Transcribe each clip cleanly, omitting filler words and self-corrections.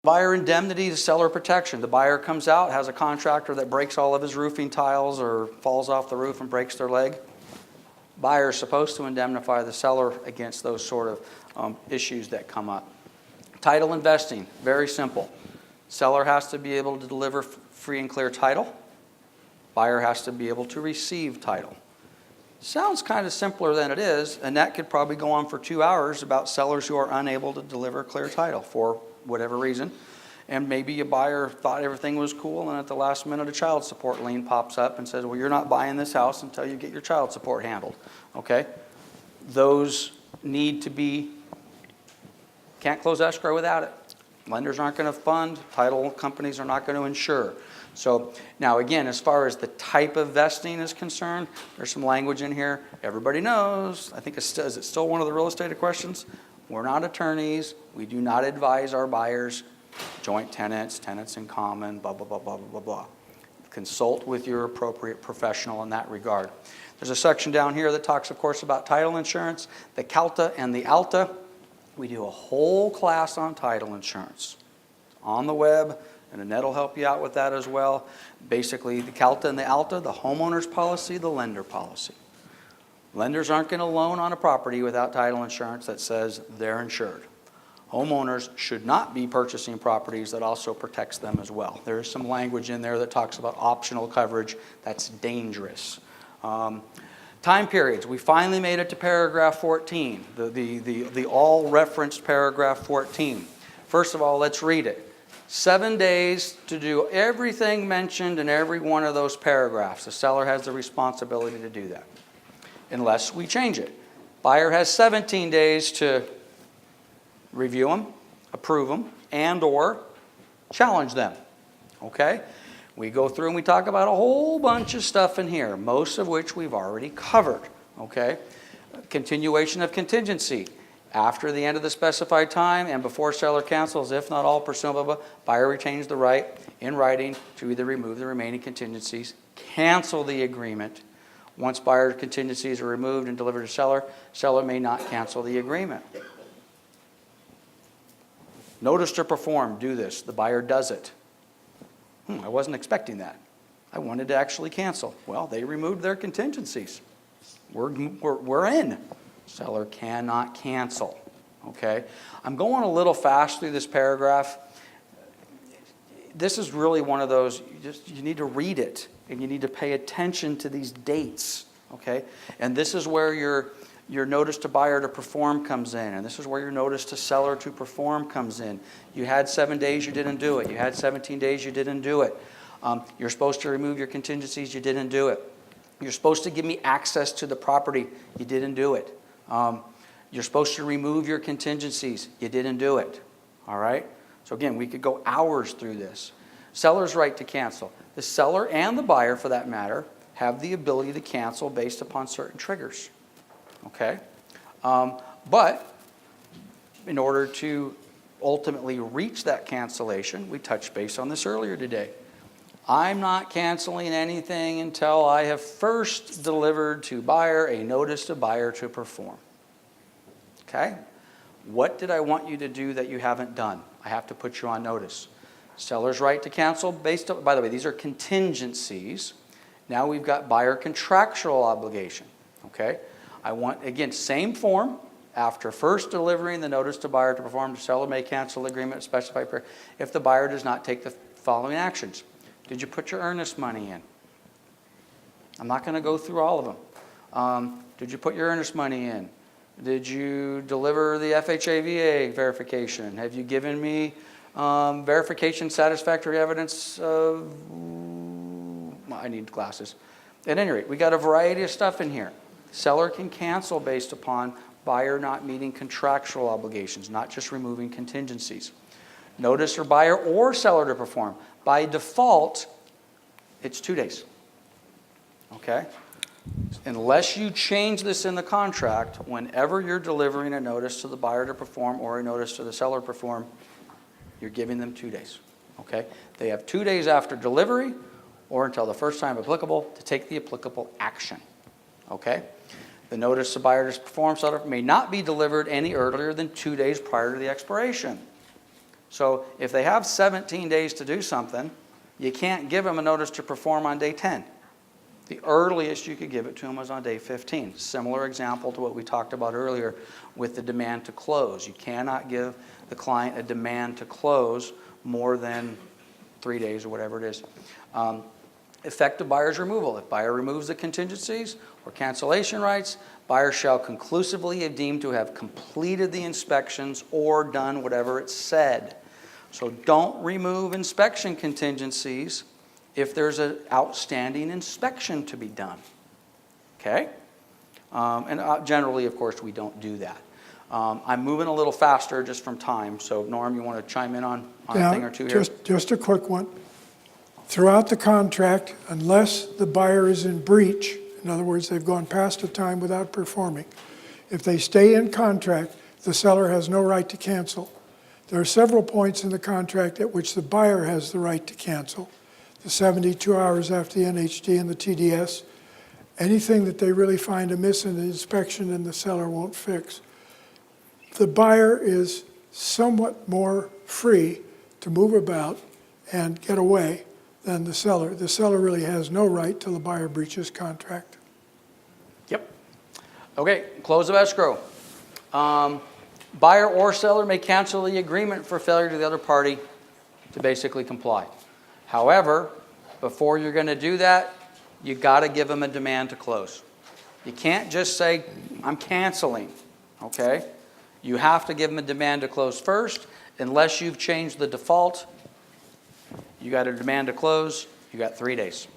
Buyer indemnity to seller protection. The buyer comes out, has a contractor that breaks all of his roofing tiles or falls off the roof and breaks their leg. Buyer is supposed to indemnify the seller against those sort of issues that come up. Title investing, very simple. Seller has to be able to deliver free and clear title. Buyer has to be able to receive title. Sounds kind of simpler than it is, and that could probably go on for 2 hours about sellers who are unable to deliver clear title for whatever reason. And maybe a buyer thought everything was cool, and at the last minute a child support lien pops up and says, well, you're not buying this house until you get your child support handled. Okay? Those need to be, can't close escrow without it. Lenders aren't going to fund, title companies are not going to insure. So now again, as far as the type of vesting is concerned, there's some language in here. Everybody knows, I think is it still one of the real estate questions? We're not attorneys. We do not advise our buyers, joint tenants, tenants in common, blah, blah, blah, blah, blah, blah. Consult with your appropriate professional in that regard. There's a section down here that talks, of course, about title insurance, the CALTA and the ALTA. We do a whole class on title insurance on the web, and Annette will help you out with that as well. Basically, the CALTA and the ALTA, the homeowner's policy, the lender policy. Lenders aren't going to loan on a property without title insurance that says they're insured. Homeowners should not be purchasing properties that also protects them as well. There is some language in there that talks about optional coverage. That's dangerous. Time periods. We finally made it to paragraph 14, the all-referenced paragraph 14. First of all, let's read it. 7 days to do everything mentioned in every one of those paragraphs. The seller has the responsibility to do that, unless we change it. Buyer has 17 days to review them, approve them, and or challenge them. Okay? We go through and we talk about a whole bunch of stuff in here, most of which we've already covered. Okay? Continuation of contingency. After the end of the specified time and before seller cancels, if not all pursuant, buyer retains the right in writing to either remove the remaining contingencies, cancel the agreement. Once buyer contingencies are removed and delivered to seller, seller may not cancel the agreement. Notice to perform, do this. The buyer does it. I wasn't expecting that. I wanted to actually cancel. Well, they removed their contingencies. We're in. Seller cannot cancel. Okay? I'm going a little fast through this paragraph. This is really one of those, you need to read it and you need to pay attention to these dates. Okay? And this is where your notice to buyer to perform comes in, and this is where your notice to seller to perform comes in. You had 7 days, you didn't do it. You had 17 days, you didn't do it. You're supposed to remove your contingencies, you didn't do it. You're supposed to give me access to the property, you didn't do it. You're supposed to remove your contingencies, you didn't do it. All right? So again, we could go hours through this. Seller's right to cancel. The seller and the buyer, for that matter, have the ability to cancel based upon certain triggers. Okay? But in order to ultimately reach that cancellation, we touched base on this earlier today. I'm not canceling anything until I have first delivered to buyer a notice to buyer to perform. Okay? What did I want you to do that you haven't done? I have to put you on notice. Seller's right to cancel based on, by the way, these are contingencies. Now we've got buyer contractual obligation. Okay? I want, again, same form. After first delivering the notice to buyer to perform, the seller may cancel the agreement specified if the buyer does not take the following actions. Did you put your earnest money in? I'm not going to go through all of them. Did you put your earnest money in? Did you deliver the FHA-VA verification? Have you given me verification satisfactory evidence of... I need glasses. At any rate, we got a variety of stuff in here. Seller can cancel based upon buyer not meeting contractual obligations, not just removing contingencies. Notice for buyer or seller to perform. By default, it's 2 days. Okay? Unless you change this in the contract, whenever you're delivering a notice to the buyer to perform or a notice to the seller to perform, you're giving them 2 days. Okay? They have 2 days after delivery or until the first time applicable to take the applicable action. Okay? The notice to buyer to perform seller may not be delivered any earlier than 2 days prior to the expiration. So if they have 17 days to do something, you can't give them a notice to perform on day 10. The earliest you could give it to them was on day 15. Similar example to what we talked about earlier with the demand to close. You cannot give the client a demand to close more than 3 days or whatever it is. Effective buyer's removal. If buyer removes the contingencies or cancellation rights, buyer shall conclusively have deemed to have completed the inspections or done whatever it said. So don't remove inspection contingencies if there's an outstanding inspection to be done. Okay? Generally, of course, we don't do that. I'm moving a little faster just from time, so Norm, you want to chime in on a thing or two here? Just a quick one. Throughout the contract, unless the buyer is in breach, in other words, they've gone past the time without performing, if they stay in contract, the seller has no right to cancel. There are several points in the contract at which the buyer has the right to cancel. The 72 hours after the NHD and the TDS, anything that they really find amiss in the inspection and the seller won't fix. The buyer is somewhat more free to move about and get away than the seller. The seller really has no right till the buyer breaches contract. Yep. Okay, close of escrow. Buyer or seller may cancel the agreement for failure to the other party to basically comply. However, before you're going to do that, you got to give them a demand to close. You can't just say, I'm canceling, okay? You have to give them a demand to close first. Unless you've changed the default, you got a demand to close, you got 3 days.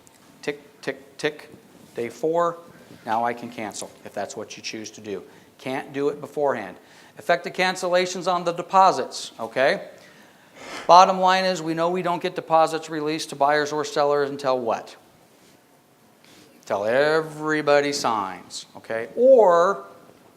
Tick, tick, tick. Day 4, now I can cancel if that's what you choose to do. Can't do it beforehand. Effective cancellations on the deposits, okay? Bottom line is we know we don't get deposits released to buyers or sellers until what? Until everybody signs, okay? Or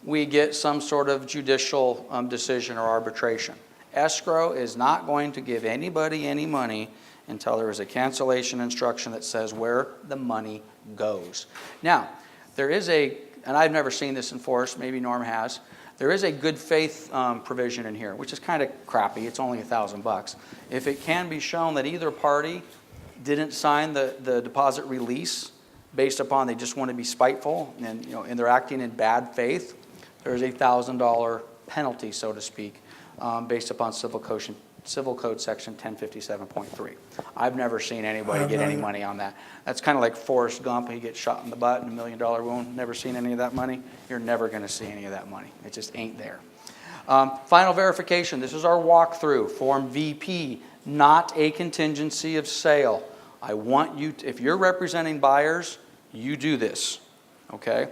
we get some sort of judicial decision or arbitration. Escrow is not going to give anybody any money until there is a cancellation instruction that says where the money goes. Now, there is and I've never seen this enforced, maybe Norm has, there is a good faith provision in here, which is kind of crappy. It's only $1,000. If it can be shown that either party didn't sign the deposit release based upon they just want to be spiteful and they're acting in bad faith, there's a $1,000 penalty, so to speak, based upon Civil Code Section 1057.3. I've never seen anybody get any money on that. That's kind of like Forrest Gump. He gets shot in the butt and $1 million wound. Never seen any of that money. You're never going to see any of that money. It just ain't there. Final verification. This is our walkthrough. Form VP, not a contingency of sale. I want you to, if you're representing buyers, you do this, okay?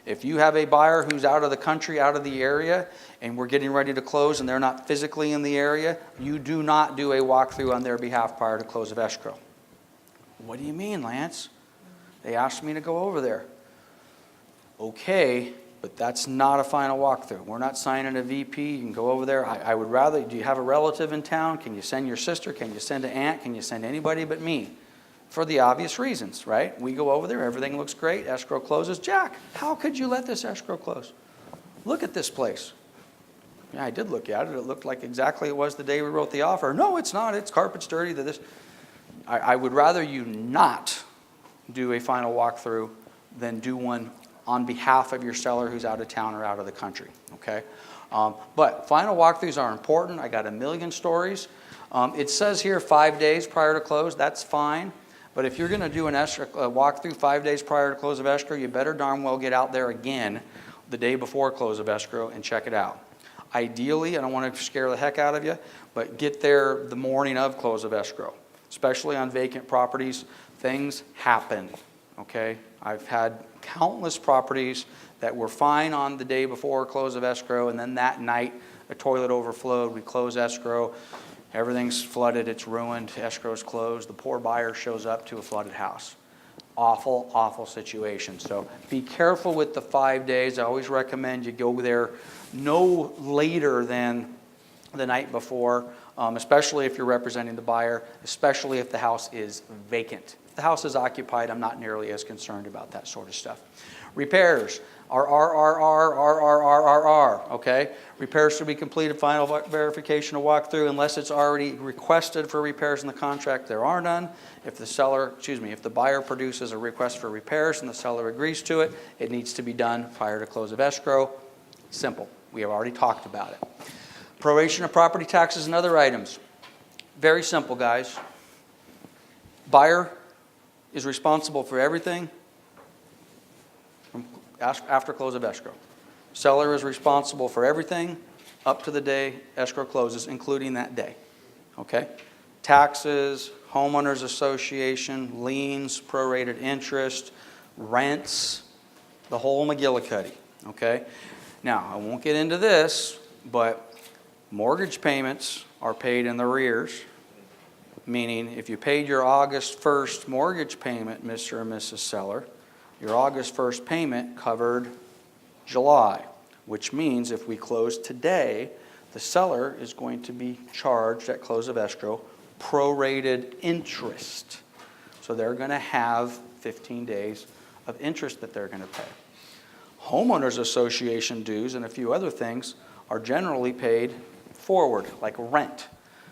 If you have a buyer who's out of the country, out of the area, and we're getting ready to close and they're not physically in the area, you do not do a walkthrough on their behalf prior to close of escrow. What do you mean, Lance? They asked me to go over there. Okay, but that's not a final walkthrough. We're not signing a VP. You can go over there. I would rather, do you have a relative in town? Can you send your sister? Can you send an aunt? Can you send anybody but me? For the obvious reasons, right? We go over there, everything looks great, escrow closes. Jack, how could you let this escrow close? Look at this place. Yeah, I did look at it. It looked like exactly it was the day we wrote the offer. No, it's not. It's carpet's dirty. I would rather you not do a final walkthrough than do one on behalf of your seller who's out of town or out of the country, okay? But final walkthroughs are important. I got a million stories. It says here 5 days prior to close. That's fine. But if you're going to do a walkthrough 5 days prior to close of escrow, you better darn well get out there again the day before close of escrow and check it out. Ideally, I don't want to scare the heck out of you, but get there the morning of close of escrow. Especially on vacant properties, things happen, okay? I've had countless properties that were fine on the day before close of escrow, and then that night a toilet overflowed, we close escrow, everything's flooded, it's ruined, escrow's closed, the poor buyer shows up to a flooded house. Awful, awful situation. So be careful with the 5 days. I always recommend you go there no later than the night before, especially if you're representing the buyer, especially if the house is vacant. If the house is occupied, I'm not nearly as concerned about that sort of stuff. Repairs are RRR, okay? Repairs should be completed, final verification of walkthrough, unless it's already requested for repairs in the contract, there are none. If the buyer produces a request for repairs and the seller agrees to it, it needs to be done prior to close of escrow. Simple. We have already talked about it. Proration of property taxes and other items. Very simple, guys. Buyer is responsible for everything after close of escrow. Seller is responsible for everything up to the day escrow closes, including that day. Okay? Taxes, homeowners association, liens, prorated interest, rents, the whole McGillicuddy. Okay? Now, I won't get into this, but mortgage payments are paid in the arrears, meaning if you paid your August 1st mortgage payment, Mr. and Mrs. Seller, your August 1st payment covered July, which means if we close today, the seller is going to be charged at close of escrow prorated interest. So they're going to have 15 days of interest that they're going to pay. Homeowners association dues and a few other things are generally paid forward, like rent.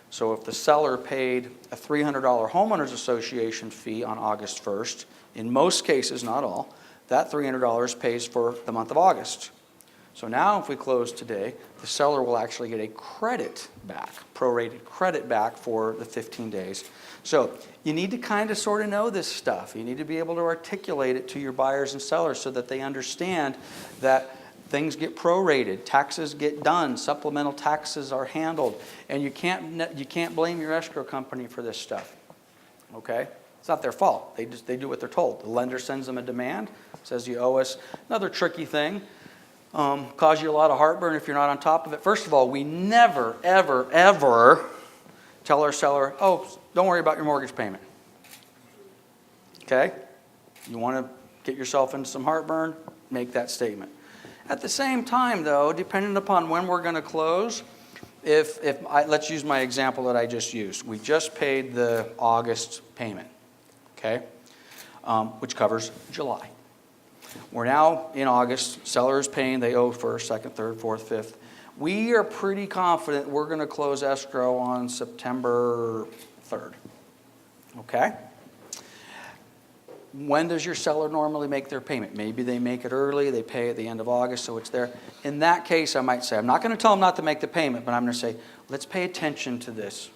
So if the seller paid a $300 homeowners association fee on August 1st, in most cases, not all, that $300 pays for the month of August. So now if we close today, the seller will actually get a credit back, prorated credit back for the 15 days. So you need to kind of sort of know this stuff. You need to be able to articulate it to your buyers and sellers so that they understand that things get prorated, taxes get done, supplemental taxes are handled, and you can't blame your escrow company for this stuff. Okay? It's not their fault. They do what they're told. The lender sends them a demand, says you owe us. Another tricky thing, cause you a lot of heartburn if you're not on top of it. First of all, we never, ever, ever tell our seller, oh, don't worry about your mortgage payment. Okay? You want to get yourself into some heartburn, make that statement. At the same time, though, depending upon when we're going to close, let's use my example that I just used. We just paid the August payment, okay, which covers July. We're now in August. Seller is paying. They owe first, second, third, fourth, fifth. We are pretty confident we're going to close escrow on September 3rd, okay? When does your seller normally make their payment? Maybe they make it early, they pay at the end of August, so it's there. In that case, I might say, I'm not going to tell them not to make the payment, but I'm going to say, let's pay attention to this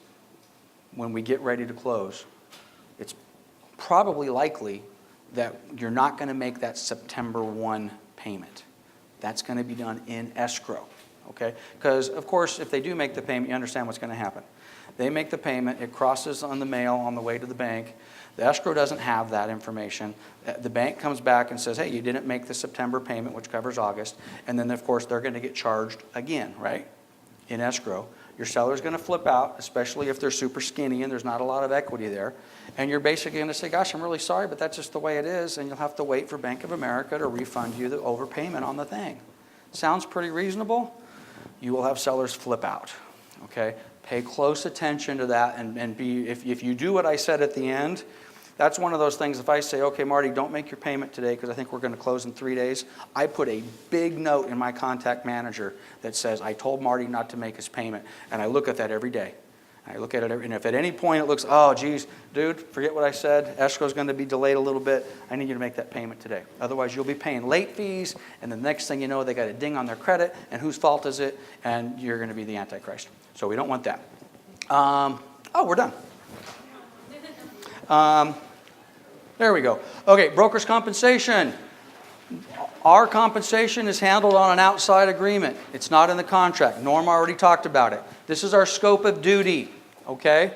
when we get ready to close. It's probably likely that you're not going to make that September 1 payment. That's going to be done in escrow, okay? Because, of course, if they do make the payment, you understand what's going to happen. They make the payment, it crosses on the mail on the way to the bank. The escrow doesn't have that information. The bank comes back and says, hey, you didn't make the September payment, which covers August. And then, of course, they're going to get charged again, right, in escrow. Your seller's going to flip out, especially if they're super skinny and there's not a lot of equity there. And you're basically going to say, gosh, I'm really sorry, but that's just the way it is. And you'll have to wait for Bank of America to refund you the overpayment on the thing. Sounds pretty reasonable? You will have sellers flip out, okay? Pay close attention to that and be, if you do what I said at the end, that's one of those things. If I say, okay, Marty, don't make your payment today because I think we're going to close in 3 days, I put a big note in my contact manager that says, I told Marty not to make his payment. And I look at that every day. I look at it, and if at any point it looks, oh, geez, dude, forget what I said. Escrow's going to be delayed a little bit. I need you to make that payment today. Otherwise, you'll be paying late fees, and the next thing you know, they got a ding on their credit, and whose fault is it? And you're going to be the Antichrist. So we don't want that. We're done. There we go. Okay, broker's compensation. Our compensation is handled on an outside agreement. It's not in the contract. Norm already talked about it. This is our scope of duty, okay?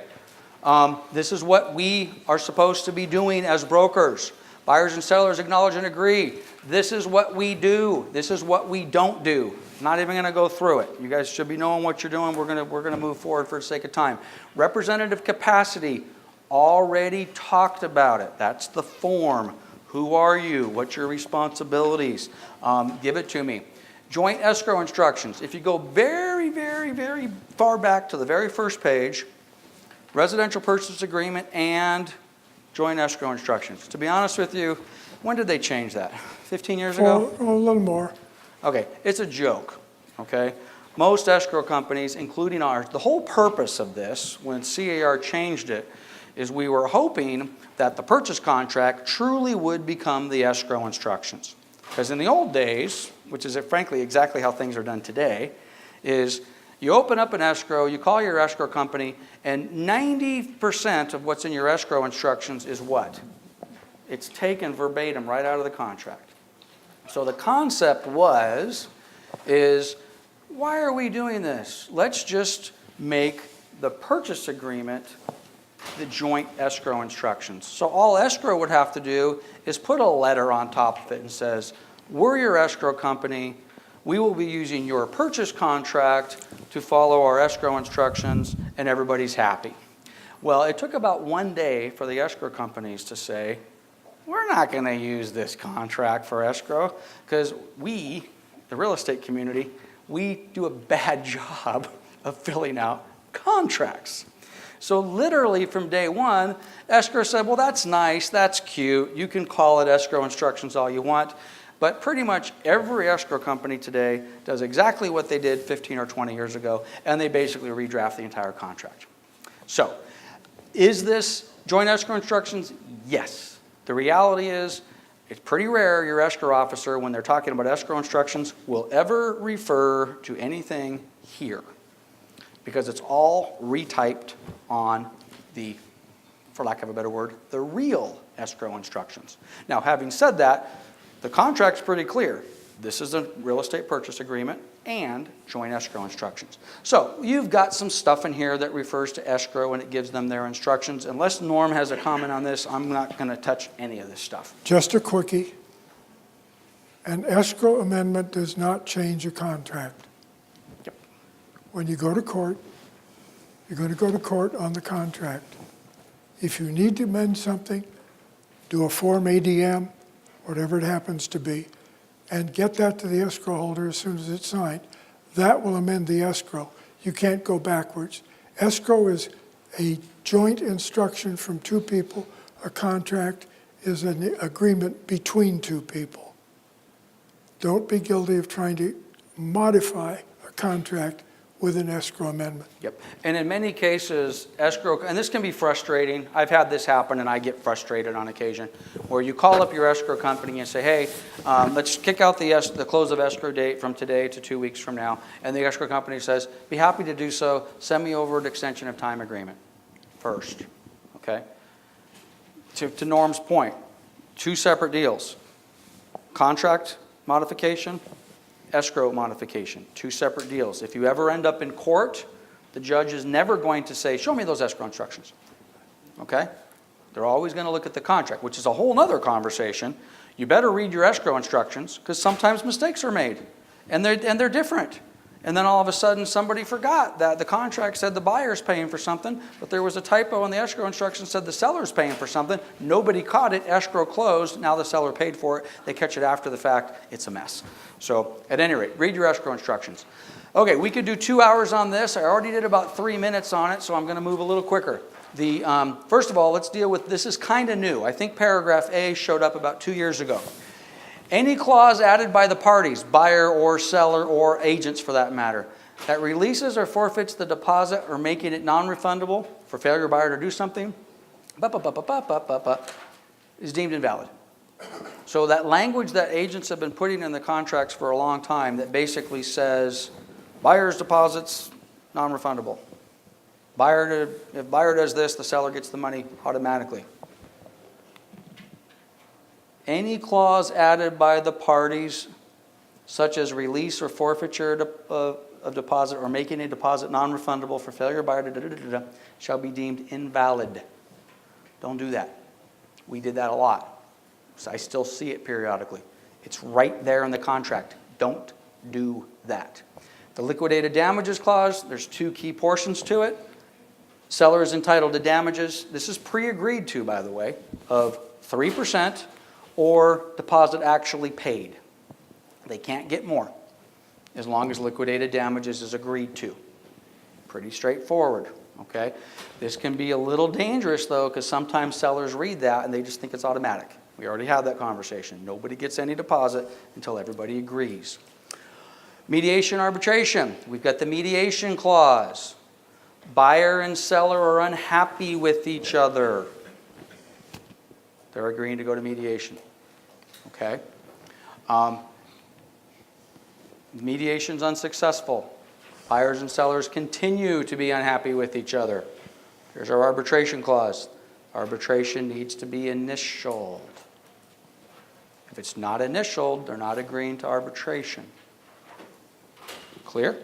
This is what we are supposed to be doing as brokers. Buyers and sellers acknowledge and agree. This is what we do. This is what we don't do. Not even going to go through it. You guys should be knowing what you're doing. We're going to move forward for the sake of time. Representative capacity. Already talked about it. That's the form. Who are you? What's your responsibilities? Give it to me. Joint escrow instructions. If you go very, very, very far back to the very first page, residential purchase agreement and joint escrow instructions. To be honest with you, when did they change that? 15 years For ago? a little more. Okay, it's a joke, okay? Most escrow companies, including ours, the whole purpose of this, when CAR changed it, is we were hoping that the purchase contract truly would become the escrow instructions. Because in the old days, which is frankly exactly how things are done today, is you open up an escrow, you call your escrow company, and 90% of what's in your escrow instructions is what? It's taken verbatim right out of the contract. So the concept is, why are we doing this? Let's just make the purchase agreement the joint escrow instructions. So all escrow would have to do is put a letter on top of it and says, we're your escrow company. We will be using your purchase contract to follow our escrow instructions, and everybody's happy. Well, it took about 1 day for the escrow companies to say, we're not going to use this contract for escrow because we, the real estate community, we do a bad job of filling out contracts. So literally from day one, escrow said, well, that's nice, that's cute. You can call it escrow instructions all you want. But pretty much every escrow company today does exactly what they did 15 or 20 years ago, and they basically redraft the entire contract. So, is this joint escrow instructions? Yes. The reality is, it's pretty rare your escrow officer, when they're talking about escrow instructions, will ever refer to anything here, because it's all retyped on the, for lack of a better word, the real escrow instructions. Now, having said that, the contract's pretty clear. This is a real estate purchase agreement and joint escrow instructions. So you've got some stuff in here that refers to escrow and it gives them their instructions. Unless Norm has a comment on this, I'm not going to touch any of this stuff. Just a quickie. An escrow amendment does not change a contract. Yep. When you go to court, you're going to go to court on the contract. If you need to amend something, do a Form ADM, whatever it happens to be, and get that to the escrow holder as soon as it's signed. That will amend the escrow. You can't go backwards. Escrow is a joint instruction from two people. A contract is an agreement between two people. Don't be guilty of trying to modify a contract with an escrow amendment. Yep. And in many cases, escrow, and this can be frustrating. I've had this happen and I get frustrated on occasion, where you call up your escrow company and say, hey, let's kick out the close of escrow date from today to 2 weeks from now. And the escrow company says, be happy to do so. Send me over an extension of time agreement first. Okay? To Norm's point, 2 separate deals. Contract modification, escrow modification, 2 separate deals. If you ever end up in court, the judge is never going to say, show me those escrow instructions. Okay? They're always going to look at the contract, which is a whole other conversation. You better read your escrow instructions, because sometimes mistakes are made, and they're different. And then all of a sudden somebody forgot that the contract said the buyer's paying for something, but there was a typo in the escrow instructions said the seller's paying for something. Nobody caught it, escrow closed, now the seller paid for it. They catch it after the fact, it's a mess. So at any rate, read your escrow instructions. Okay, we could do 2 hours on this. I already did about 3 minutes on it, so I'm going to move a little quicker. First of all, let's deal with, this is kind of new. I think paragraph A showed up about 2 years ago. Any clause added by the parties, buyer or seller or agents for that matter, that releases or forfeits the deposit or making it non-refundable for failure buyer to do something, is deemed invalid. So that language that agents have been putting in the contracts for a long time that basically says buyer's deposits, non-refundable. If buyer does this, the seller gets the money automatically. Any clause added by the parties, such as release or forfeiture of deposit or making a deposit non-refundable for failure buyer, shall be deemed invalid. Don't do that. We did that a lot. So I still see it periodically. It's right there in the contract. Don't do that. The liquidated damages clause, there's 2 key portions to it. Seller is entitled to damages. This is pre-agreed to, by the way, of 3%. Or deposit actually paid. They can't get more as long as liquidated damages is agreed to. Pretty straightforward. okay? This can be a little dangerous, though, because sometimes sellers read that and they just think it's automatic. We already had that conversation. Nobody gets any deposit until everybody agrees. Mediation arbitration. We've got the mediation clause. Buyer and seller are unhappy with each other. They're agreeing to go to mediation, okay? Mediation's unsuccessful. Buyers and sellers continue to be unhappy with each other. Here's our arbitration clause. Arbitration needs to be initialed. If it's not initialed, they're not agreeing to arbitration. Clear?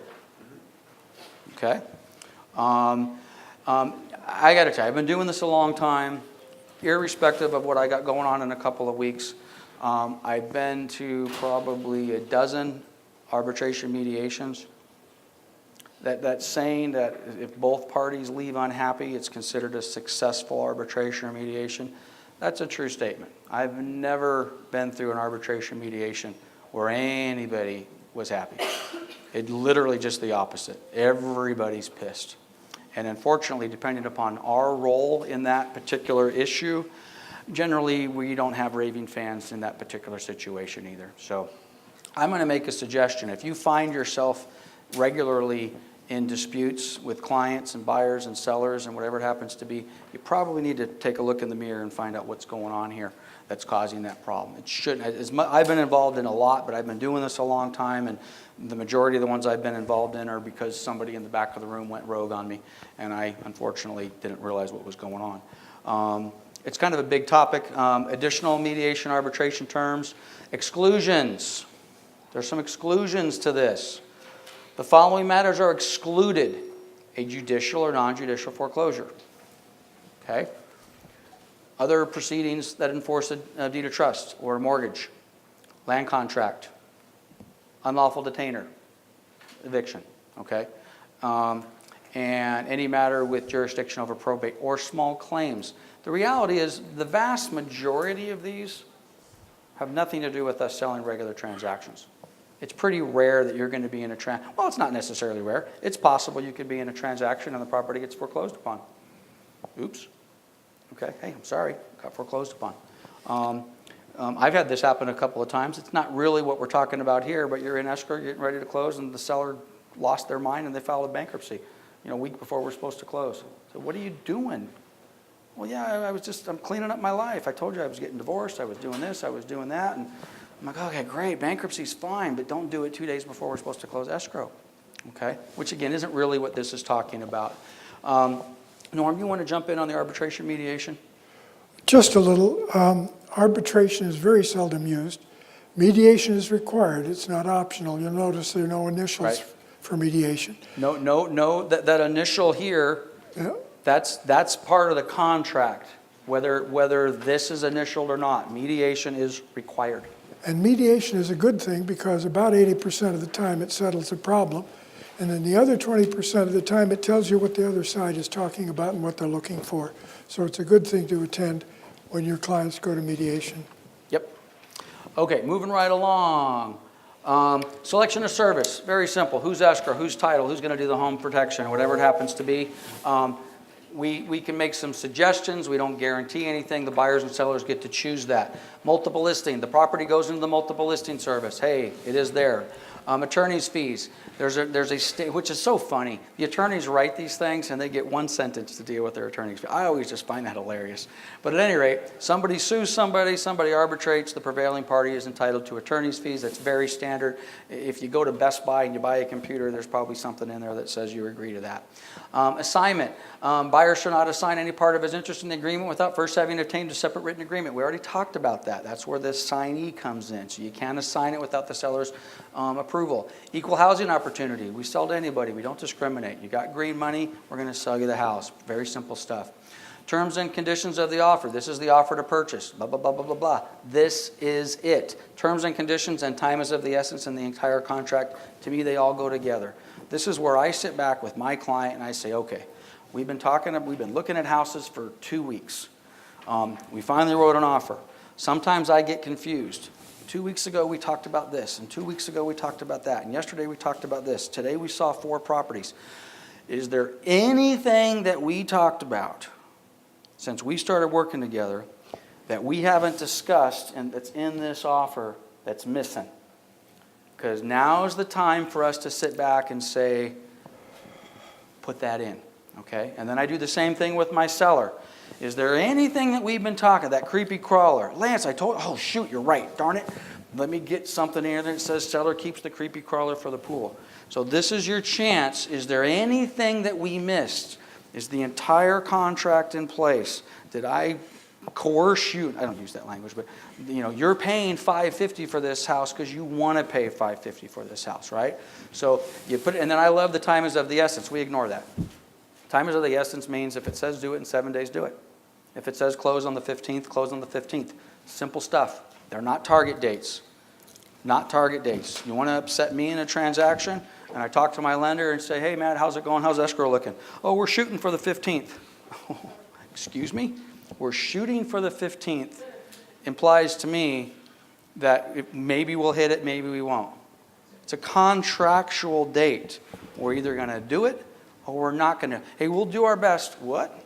Okay. I got to tell you, I've been doing this a long time, irrespective of what I got going on in a couple of weeks. I've been to probably a dozen arbitration mediations. That saying that if both parties leave unhappy, it's considered a successful arbitration or mediation, that's a true statement. I've never been through an arbitration mediation where anybody was happy. It's literally just the opposite. Everybody's pissed. And unfortunately, depending upon our role in that particular issue, generally we don't have raving fans in that particular situation either. So I'm going to make a suggestion. If you find yourself regularly in disputes with clients and buyers and sellers and whatever it happens to be, you probably need to take a look in the mirror and find out what's going on here that's causing that problem. It shouldn't. I've been involved in a lot, but I've been doing this a long time, and the majority of the ones I've been involved in are because somebody in the back of the room went rogue on me, and I unfortunately didn't realize what was going on. It's kind of a big topic. Additional mediation arbitration terms. Exclusions. There's some exclusions to this. The following matters are excluded: a judicial or non-judicial foreclosure. Okay? Other proceedings that enforce a deed of trust or a mortgage, land contract, unlawful detainer, eviction. Okay? And any matter with jurisdiction over probate or small claims. The reality is the vast majority of these have nothing to do with us selling regular transactions. It's pretty rare that you're going to be in a well, it's not necessarily rare. It's possible you could be in a transaction and the property gets foreclosed upon. Oops. Okay, hey, I'm sorry, got foreclosed upon. I've had this happen a couple of times. It's not really what we're talking about here, but you're in escrow, you're getting ready to close, and the seller lost their mind and they filed a bankruptcy, a week before we're supposed to close. So what are you doing? Well, yeah, I'm cleaning up my life. I told you I was getting divorced, I was doing this, I was doing that, and I'm like, okay, great, bankruptcy's fine, but don't do it 2 days before we're supposed to close escrow, okay? Which, again, isn't really what this is talking about. Norm, you want to jump in on the arbitration mediation? Just a little. Arbitration is very seldom used. Mediation is required. It's not optional. You'll notice there are no initials Right. for mediation. No, that initial here, Yeah. that's part of the contract, whether this is initialed or not. Mediation is required. And mediation is a good thing because about 80% of the time it settles a problem. And then the other 20% of the time it tells you what the other side is talking about and what they're looking for. So it's a good thing to attend when your clients go to mediation. Yep. Okay, moving right along. Selection of service, very simple. Who's escrow, who's title, who's going to do the home protection, whatever it happens to be. We can make some suggestions. We don't guarantee anything. The buyers and sellers get to choose that. Multiple listing. The property goes into the multiple listing service. Hey, it is there. Attorney's fees. There's a which is so funny. The attorneys write these things and they get one sentence to deal with their attorney's fee. I always just find that hilarious. But at any rate, somebody sues somebody arbitrates, the prevailing party is entitled to attorney's fees. That's very standard. If you go to Best Buy and you buy a computer, there's probably something in there that says you agree to that. Assignment. Buyer shall not assign any part of his interest in the agreement without first having obtained a separate written agreement. We already talked about that. That's where the assignee comes in. So you can't assign it without the seller's approval. Equal housing opportunity. We sell to anybody. We don't discriminate. You got green money, we're going to sell you the house. Very simple stuff. Terms and conditions of the offer. This is the offer to purchase. Blah, blah, blah, blah, blah, blah. This is it. Terms and conditions and time is of the essence in the entire contract. To me, they all go together. This is where I sit back with my client and I say, okay, we've been looking at houses for 2 weeks. We finally wrote an offer. Sometimes I get confused. 2 weeks ago we talked about this, and 2 weeks ago we talked about that, and yesterday we talked about this. Today we saw 4 properties. Is there anything that we talked about since we started working together that we haven't discussed and that's in this offer that's missing? Because now is the time for us to sit back and say, put that in, okay? And then I do the same thing with my seller. Is there anything that we've been talking, that creepy crawler? Lance, oh shoot, you're right, darn it. Let me get something here that says seller keeps the creepy crawler for the pool. So this is your chance. Is there anything that we missed? Is the entire contract in place? Did I coerce you? I don't use that language, but you're paying $550 for this house because you want to pay $550 for this house, right? So you put it, and then I love the time is of the essence. We ignore that. Time is of the essence means if it says do it in 7 days, do it. If it says close on the 15th, close on the 15th. Simple stuff. They're not target dates. Not target dates. You want to upset me in a transaction, and I talk to my lender and say, hey, Matt, how's it going? How's escrow looking? Oh, we're shooting for the 15th. Excuse me? We're shooting for the 15th implies to me that maybe we'll hit it, maybe we won't. It's a contractual date. We're either going to do it or we're not going to. Hey, we'll do our best. What?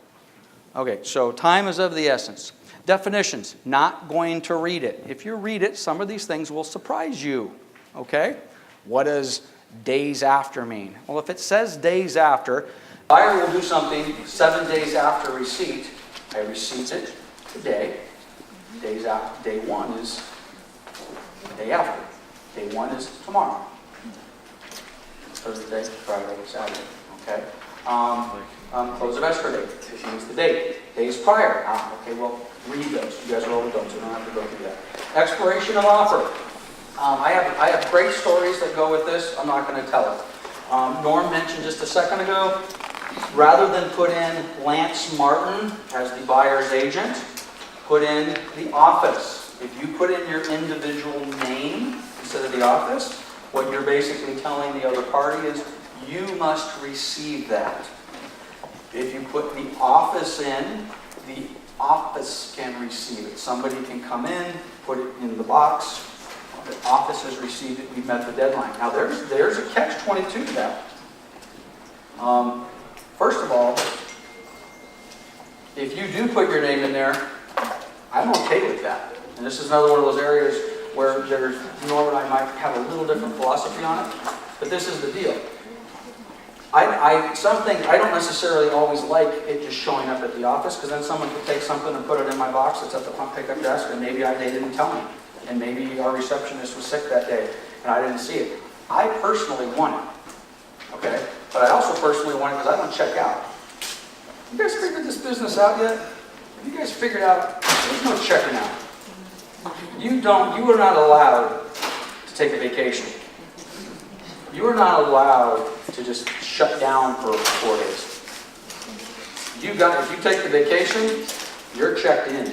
Okay, so time is of the essence. Definitions, not going to read it. If you read it, some of these things will surprise you. Okay? What does days after mean? Well, if it says days after, buyer will do something 7 days after receipt. I received it today. Days after, day one is day after. Day one is tomorrow. Thursday, Friday, Saturday. Okay? Close of escrow date. Which means the date. Days prior. Okay, well, read those. You guys are all adults, so you don't have to go through that. Expiration of offer. I have great stories that go with this. I'm not going to tell it. Norm mentioned just a second ago, rather than put in Lance Martin as the buyer's agent, put in the office. If you put in your individual name instead of the office, what you're basically telling the other party is you must receive that. If you put the office in, the office can receive it. Somebody can come in, put it in the box. The office has received it. We've met the deadline. Now there's a catch-22 to that. First of all, if you do put your name in there, I'm okay with that. And this is another one of those areas where Norm and I might have a little different philosophy on it, but this is the deal. Some things I don't necessarily always like it just showing up at the office, because then someone could take something and put it in my box that's at the front pickup desk, and maybe they didn't tell me. And maybe our receptionist was sick that day, and I didn't see it. I personally want it, okay? But I also personally want it because I don't check out. You guys figured this business out yet? Have you guys figured out there's no checking out? You are not allowed to take a vacation. You are not allowed to just shut down for 4 days. If you take the vacation, you're checked in.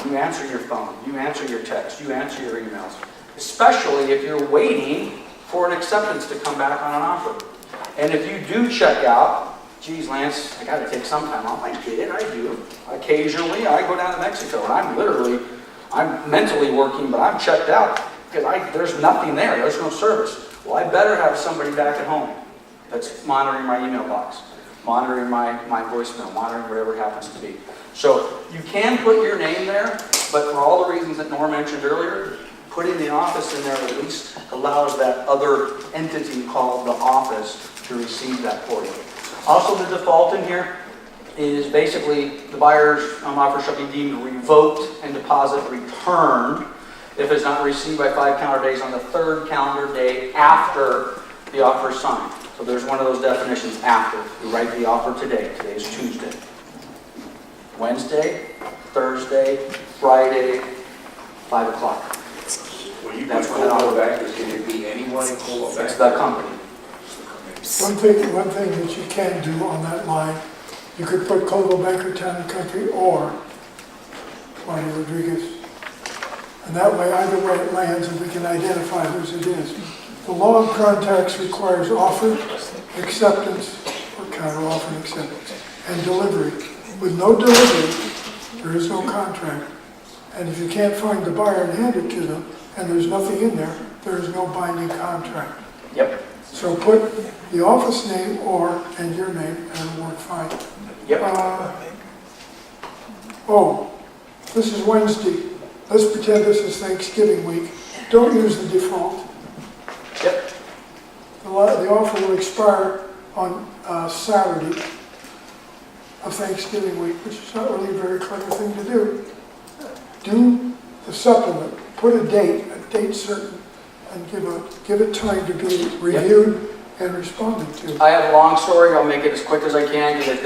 You answer your phone, you answer your text, you answer your emails. Especially if you're waiting for an acceptance to come back on an offer. And if you do check out, geez, Lance, I got to take some time off. I get it, I do. Occasionally, I go down to Mexico, and I'm mentally working, but I'm checked out because there's nothing there. There's no service. Well, I better have somebody back at home that's monitoring my email box, monitoring my voicemail, monitoring whatever it happens to be. So you can put your name there, but for all the reasons that Norm mentioned earlier, putting the office in there at least allows that other entity called the office to receive that for you. Also, the default in here is basically the buyer's offer shall be deemed revoked and deposit returned if it's not received by 5 calendar days on the 3rd calendar day after the offer is signed. So there's one of those definitions after. You write the offer today. Today is Tuesday. Wednesday, Thursday, Friday, 5 o'clock. When you put Coldwell Bankers, can it be anyone in Coldwell Bankers? It's the company. One thing that you can do on that line, you could put Coldwell Banker Town and Country or Juan Rodriguez. And that way, either way it lands, and we can identify whose it is. The law of contracts requires offer, acceptance, or counteroffer and acceptance, and delivery. With no delivery, there is no contract. And if you can't find the buyer and hand it to them, and there's nothing in there, there is no binding contract. Yep. So put the office name and your name, and it'll work fine. Yep. Oh, this is Wednesday. Let's pretend this is Thanksgiving week. Don't use the default. Yep. The offer will expire on Saturday of Thanksgiving week, which is not really a very clever thing to do. Do the supplement, put a date certain, and give it time to be reviewed and responded to. I have a long story. I'll make it as quick as I can because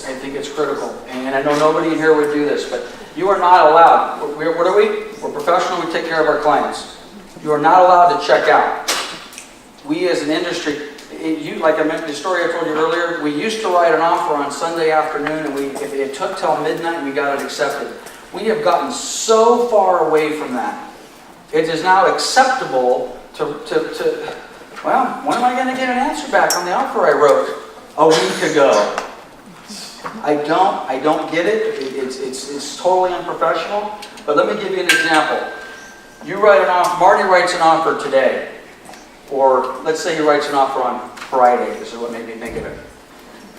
I think it's critical. And I know nobody in here would do this, but you are not allowed. What are we? We're professional. We take care of our clients. You are not allowed to check out. We as an industry, like I mentioned the story I told you earlier, we used to write an offer on Sunday afternoon, and if it took till midnight, we got it accepted. We have gotten so far away from that. It is now acceptable to well, when am I going to get an answer back on the offer I wrote a week ago? I don't get it. It's totally unprofessional. But let me give you an example. You write an offer, Marty writes an offer today. Or let's say he writes an offer on Friday. This is what made me think of it.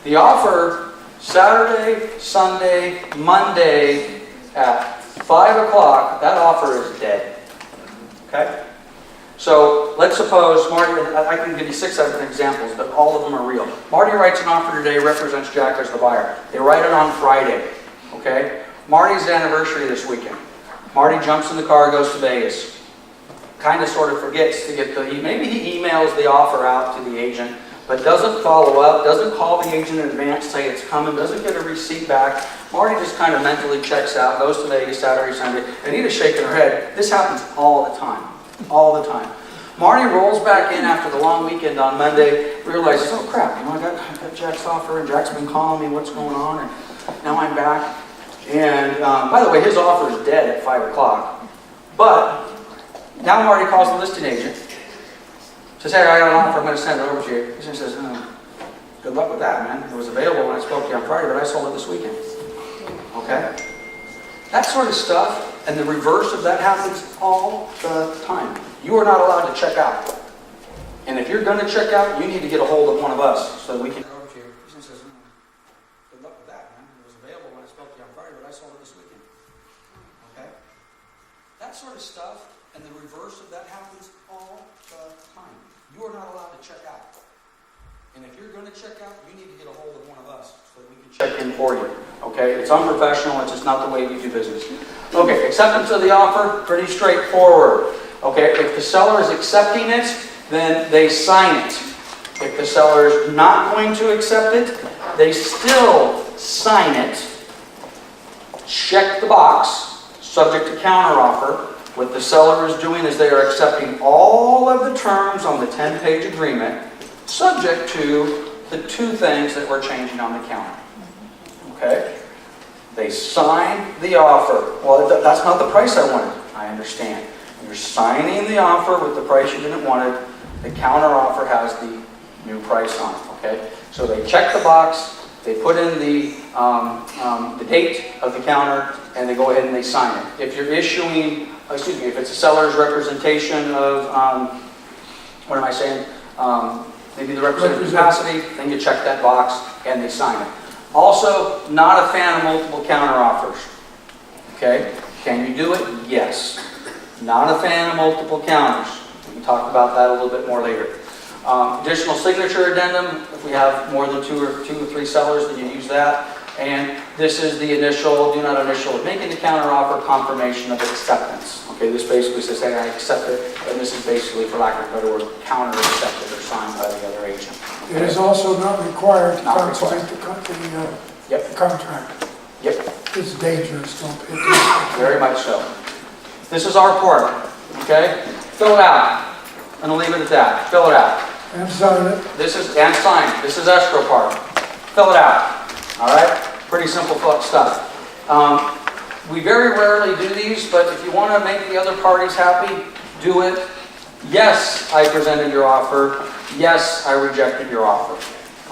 The offer, Saturday, Sunday, Monday at 5 o'clock, that offer is dead. Okay? So let's suppose, Marty, I can give you 6 other examples, but all of them are real. Marty writes an offer today, represents Jack as the buyer. They write it on Friday. Okay? Marty's anniversary this weekend. Marty jumps in the car, goes to Vegas. Kind of sort of forgets to get maybe he emails the offer out to the agent, but doesn't follow up, doesn't call the agent in advance, say it's coming, doesn't get a receipt back. Marty just kind of mentally checks out, goes to Vegas Saturday, Sunday. Anita's shaking her head. This happens all the time. All the time. Marty rolls back in after the long weekend on Monday, realizes, oh crap, I got Jack's offer, and Jack's been calling me, what's going on, and now I'm back. And by the way, his offer is dead at 5 o'clock. But now Marty calls the listing agent, says, hey, I got an offer, I'm going to send it over to you. He says, good luck with that, man. It was available when I spoke to you on Friday, but I sold it this weekend. Okay? That sort of stuff, and the reverse of that happens all the time. You are not allowed to check out. And if you're going to check out, you need to get a hold of one of us so that we can... He says, good luck with that, man. It was available when I spoke to you on Friday, but I sold it this weekend. Okay? That sort of stuff, and the reverse of that happens all the time. You are not allowed to check out. And if you're going to check out, you need to get a hold of one of us so that we can check in for you. Okay? It's unprofessional. It's just not the way we do business. Okay, acceptance of the offer, pretty straightforward. Okay, if the seller is accepting it, then they sign it. If the seller is not going to accept it, they still sign it. Check the box, subject to counteroffer. What the seller is doing is they are accepting all of the terms on the 10-page agreement, subject to the 2 things that we're changing on the counter. Okay? They sign the offer. Well, that's not the price I wanted. I understand. You're signing the offer with the price you didn't want it. The counter offer has the new price on it. Okay? So they check the box. They put in the date of the counter, and they go ahead and they sign it. If you're issuing, if it's a seller's representation of, what am I saying? Maybe the representative capacity, then you check that box and they sign it. Also, not a fan of multiple counteroffers. Okay? Can you do it? Yes. Not a fan of multiple counters. We can talk about that a little bit more later. Additional signature addendum. If we have more than two or three sellers, then you use that. And this is the initial, do not initial, making the counteroffer confirmation of acceptance. Okay, this basically says, hey, I accept it, and this is basically, for lack of a better word, counter accepted or signed by the other agent. Okay? It is also not required to Not consummate required. the contract. Yep, It's dangerous, don't pay attention. very much so. This is our part, okay? Fill it out. I'm going to leave it at that. Fill it out. And sign it. This is, and sign it. This is escrow part. Fill it out. All right? Pretty simple stuff. We very rarely do these, but if you want to make the other parties happy, do it. Yes, I presented your offer. Yes, I rejected your offer.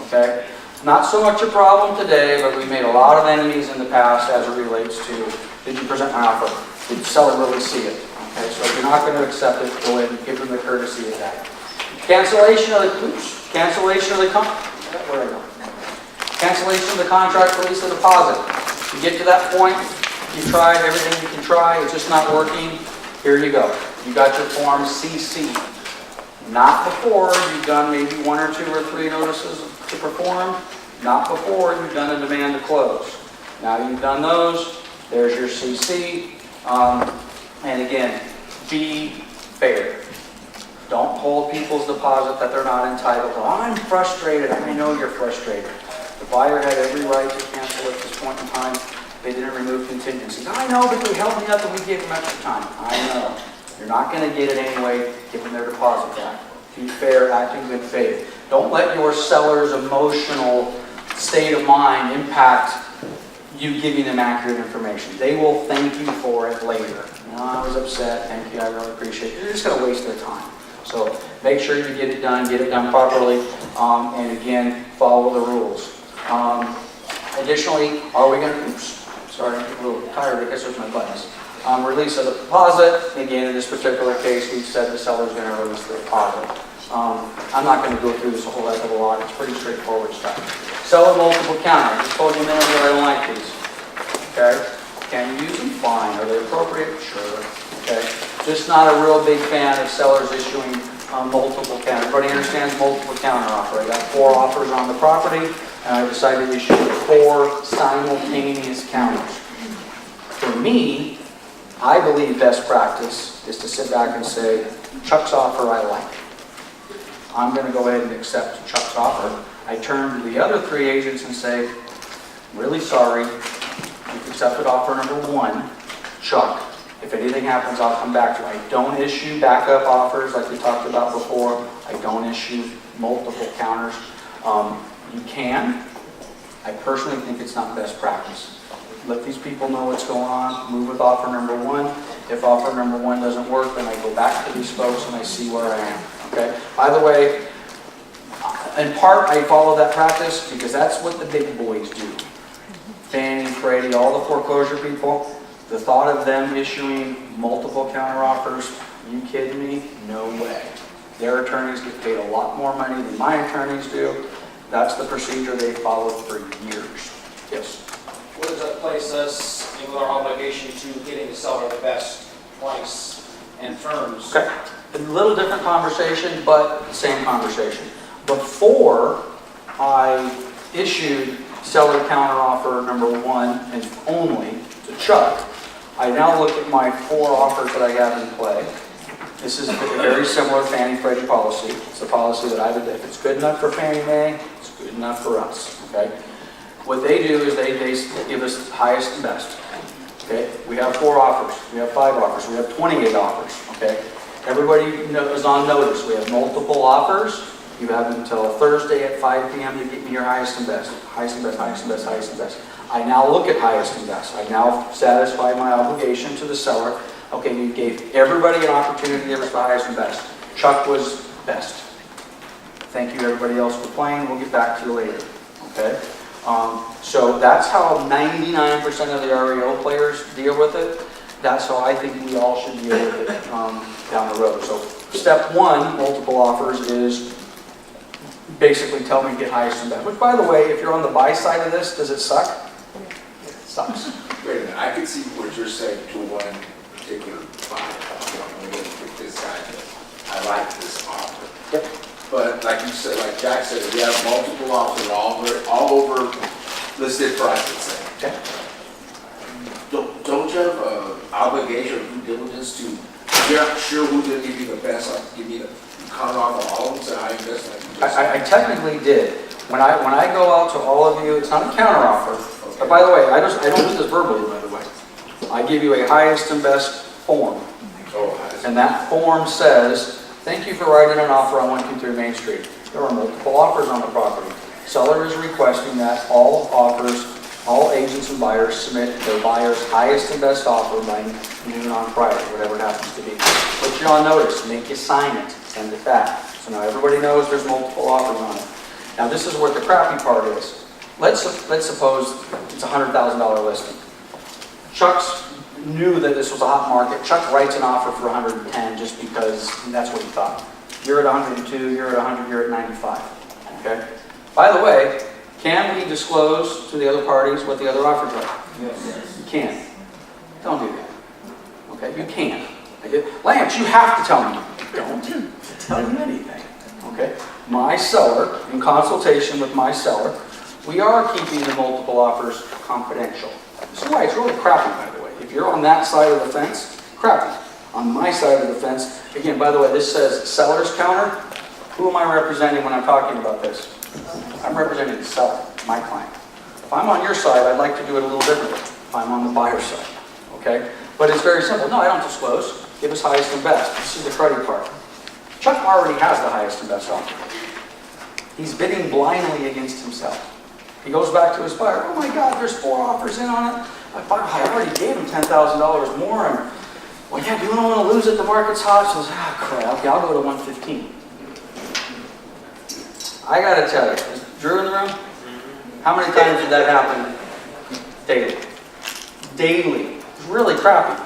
Okay? Not so much a problem today, but we made a lot of enemies in the past as it relates to, did you present my offer? Did the seller really see it? Okay, so if you're not going to accept it, go ahead and give them the courtesy of that. Cancellation of the, cancellation of the cancellation of the contract, release of deposit. You get to that point, you tried everything you can try, it's just not working, here you go. You got your Form CC. Not before you've done maybe 1 or 2 or 3 notices to perform, not before you've done a demand to close. Now you've done those, there's your CC, and again, be fair. Don't hold people's deposit that they're not entitled to. I'm frustrated. I know you're frustrated. The buyer had every right to cancel at this point in time. They didn't remove contingencies. I know, but they held me up and we gave them extra time. I know. You're not going to get it anyway, give them their deposit back. Be fair, act in good faith. Don't let your seller's emotional state of mind impact you giving them accurate information. They will thank you for it later. I was upset, thank you, I really appreciate it. You're just going to waste their time. So make sure you get it done properly, and again, follow the rules. Additionally, are we going to, oops, sorry, I'm a little tired, I guess there's my buttons. Release of the deposit, again, in this particular case, we've said the seller's going to release the deposit. I'm not going to go through this a whole heck of a lot, it's pretty straightforward stuff. Seller multiple counter, I just told you a minute ago I don't like these. Okay? Can you use them? Fine. Are they appropriate? Sure. Okay? Just not a real big fan of sellers issuing multiple counter. Everybody understands multiple counter offer. I got 4 offers on the property, and I decided to issue 4 simultaneous counters. For me, I believe best practice is to sit back and say, Chuck's offer I like. I'm going to go ahead and accept Chuck's offer. I turn to the other 3 agents and say, really sorry, you've accepted offer number 1, Chuck. If anything happens, I'll come back to you. I don't issue backup offers like we talked about before. I don't issue multiple counters. You can. I personally think it's not best practice. Let these people know what's going on. Move with offer number 1. If offer number 1 doesn't work, then I go back to these folks and I see where I am. Okay? By the way, in part, I follow that practice because that's what the big boys do. Fannie, Freddie, all the foreclosure people, the thought of them issuing multiple counteroffers, you kidding me? No way. Their attorneys get paid a lot more money than my attorneys do. That's the procedure they followed for years. Yes? Where does that place us in our obligation to getting the seller the best price and terms? Okay. A little different conversation, but same conversation. Before I issued seller counteroffer number 1 and only to Chuck, I now look at my 4 offers that I have in play. This is a very similar Fannie Freddie policy. It's a policy that I would, if it's good enough for Fannie Mae, it's good enough for us. Okay. What they do is they give us the highest and best. Okay. We have 4 offers. We have 5 offers. We have 28 offers. Okay. Everybody is on notice. We have multiple offers. You have until Thursday at 5 p.m. to get me your highest and best. Highest and best, highest and best, highest and best. I now look at highest and best. I now satisfy my obligation to the seller. Okay, you gave everybody an opportunity to give us the highest and best. Chuck was best. Thank you everybody else for playing. We'll get back to you later. Okay? So that's how 99% of the REO players deal with it. That's how I think we all should deal with it down the road. So step 1, multiple offers, is basically tell me to get highest and best. Which, by the way, if you're on the buy side of this, does it suck? It sucks. Wait a minute, I can see what you're saying to one particular buyer. I'm going to pick this guy. I like this offer. Yep. But like you said, like Jack said, we have multiple offers all over listed prices. Okay. Don't you have an obligation of due diligence to figure out sure who's going to give you the best, like give you the counter offer all of them, so I invest like you just I technically did. When I go out to all of you, it's not a counter offer. But by the way, I don't do this verbally, by the way. I give you a highest and best form. And that form says, thank you for writing an offer on 123 Main Street. There are multiple offers on the property. Seller is requesting that all offers, all agents and buyers submit their buyer's highest and best offer by noon on Friday, whatever it happens to be. Put you on notice, make you sign it, send it back. So now everybody knows there's multiple offers on it. Now this is what the crappy part is. Let's suppose it's a $100,000 listing. Chuck's knew that this was a hot market. Chuck writes an offer for 110 just because that's what he thought. You're at 102, you're at 100, you're at 95, okay? By the way, can we disclose to the other parties what the other offers are? Yes. You can. Don't do that. Okay, you can. Lance, you have to tell me. Don't tell you anything. Okay? My seller, in consultation with my seller, we are keeping the multiple offers confidential. This is why it's really crappy, by the way. If you're on that side of the fence, crappy. On my side of the fence, again, by the way, this says seller's counter. Who am I representing when I'm talking about this? I'm representing the seller, my client. If I'm on your side, I'd like to do it a little differently. If I'm on the buyer's side, okay? But it's very simple. No, I don't disclose. Give us highest and best. This is the cruddy part. Chuck already has the highest and best offer. He's bidding blindly against himself. He goes back to his buyer. Oh my God, there's 4 offers in on it. I already gave him $10,000 more. And, well, yeah, you don't want to lose it. The market's hot. So, crap. Okay, I'll go to 115. I got to tell you, is Drew in the room? How many times did that happen? Daily. Daily. It's really crappy.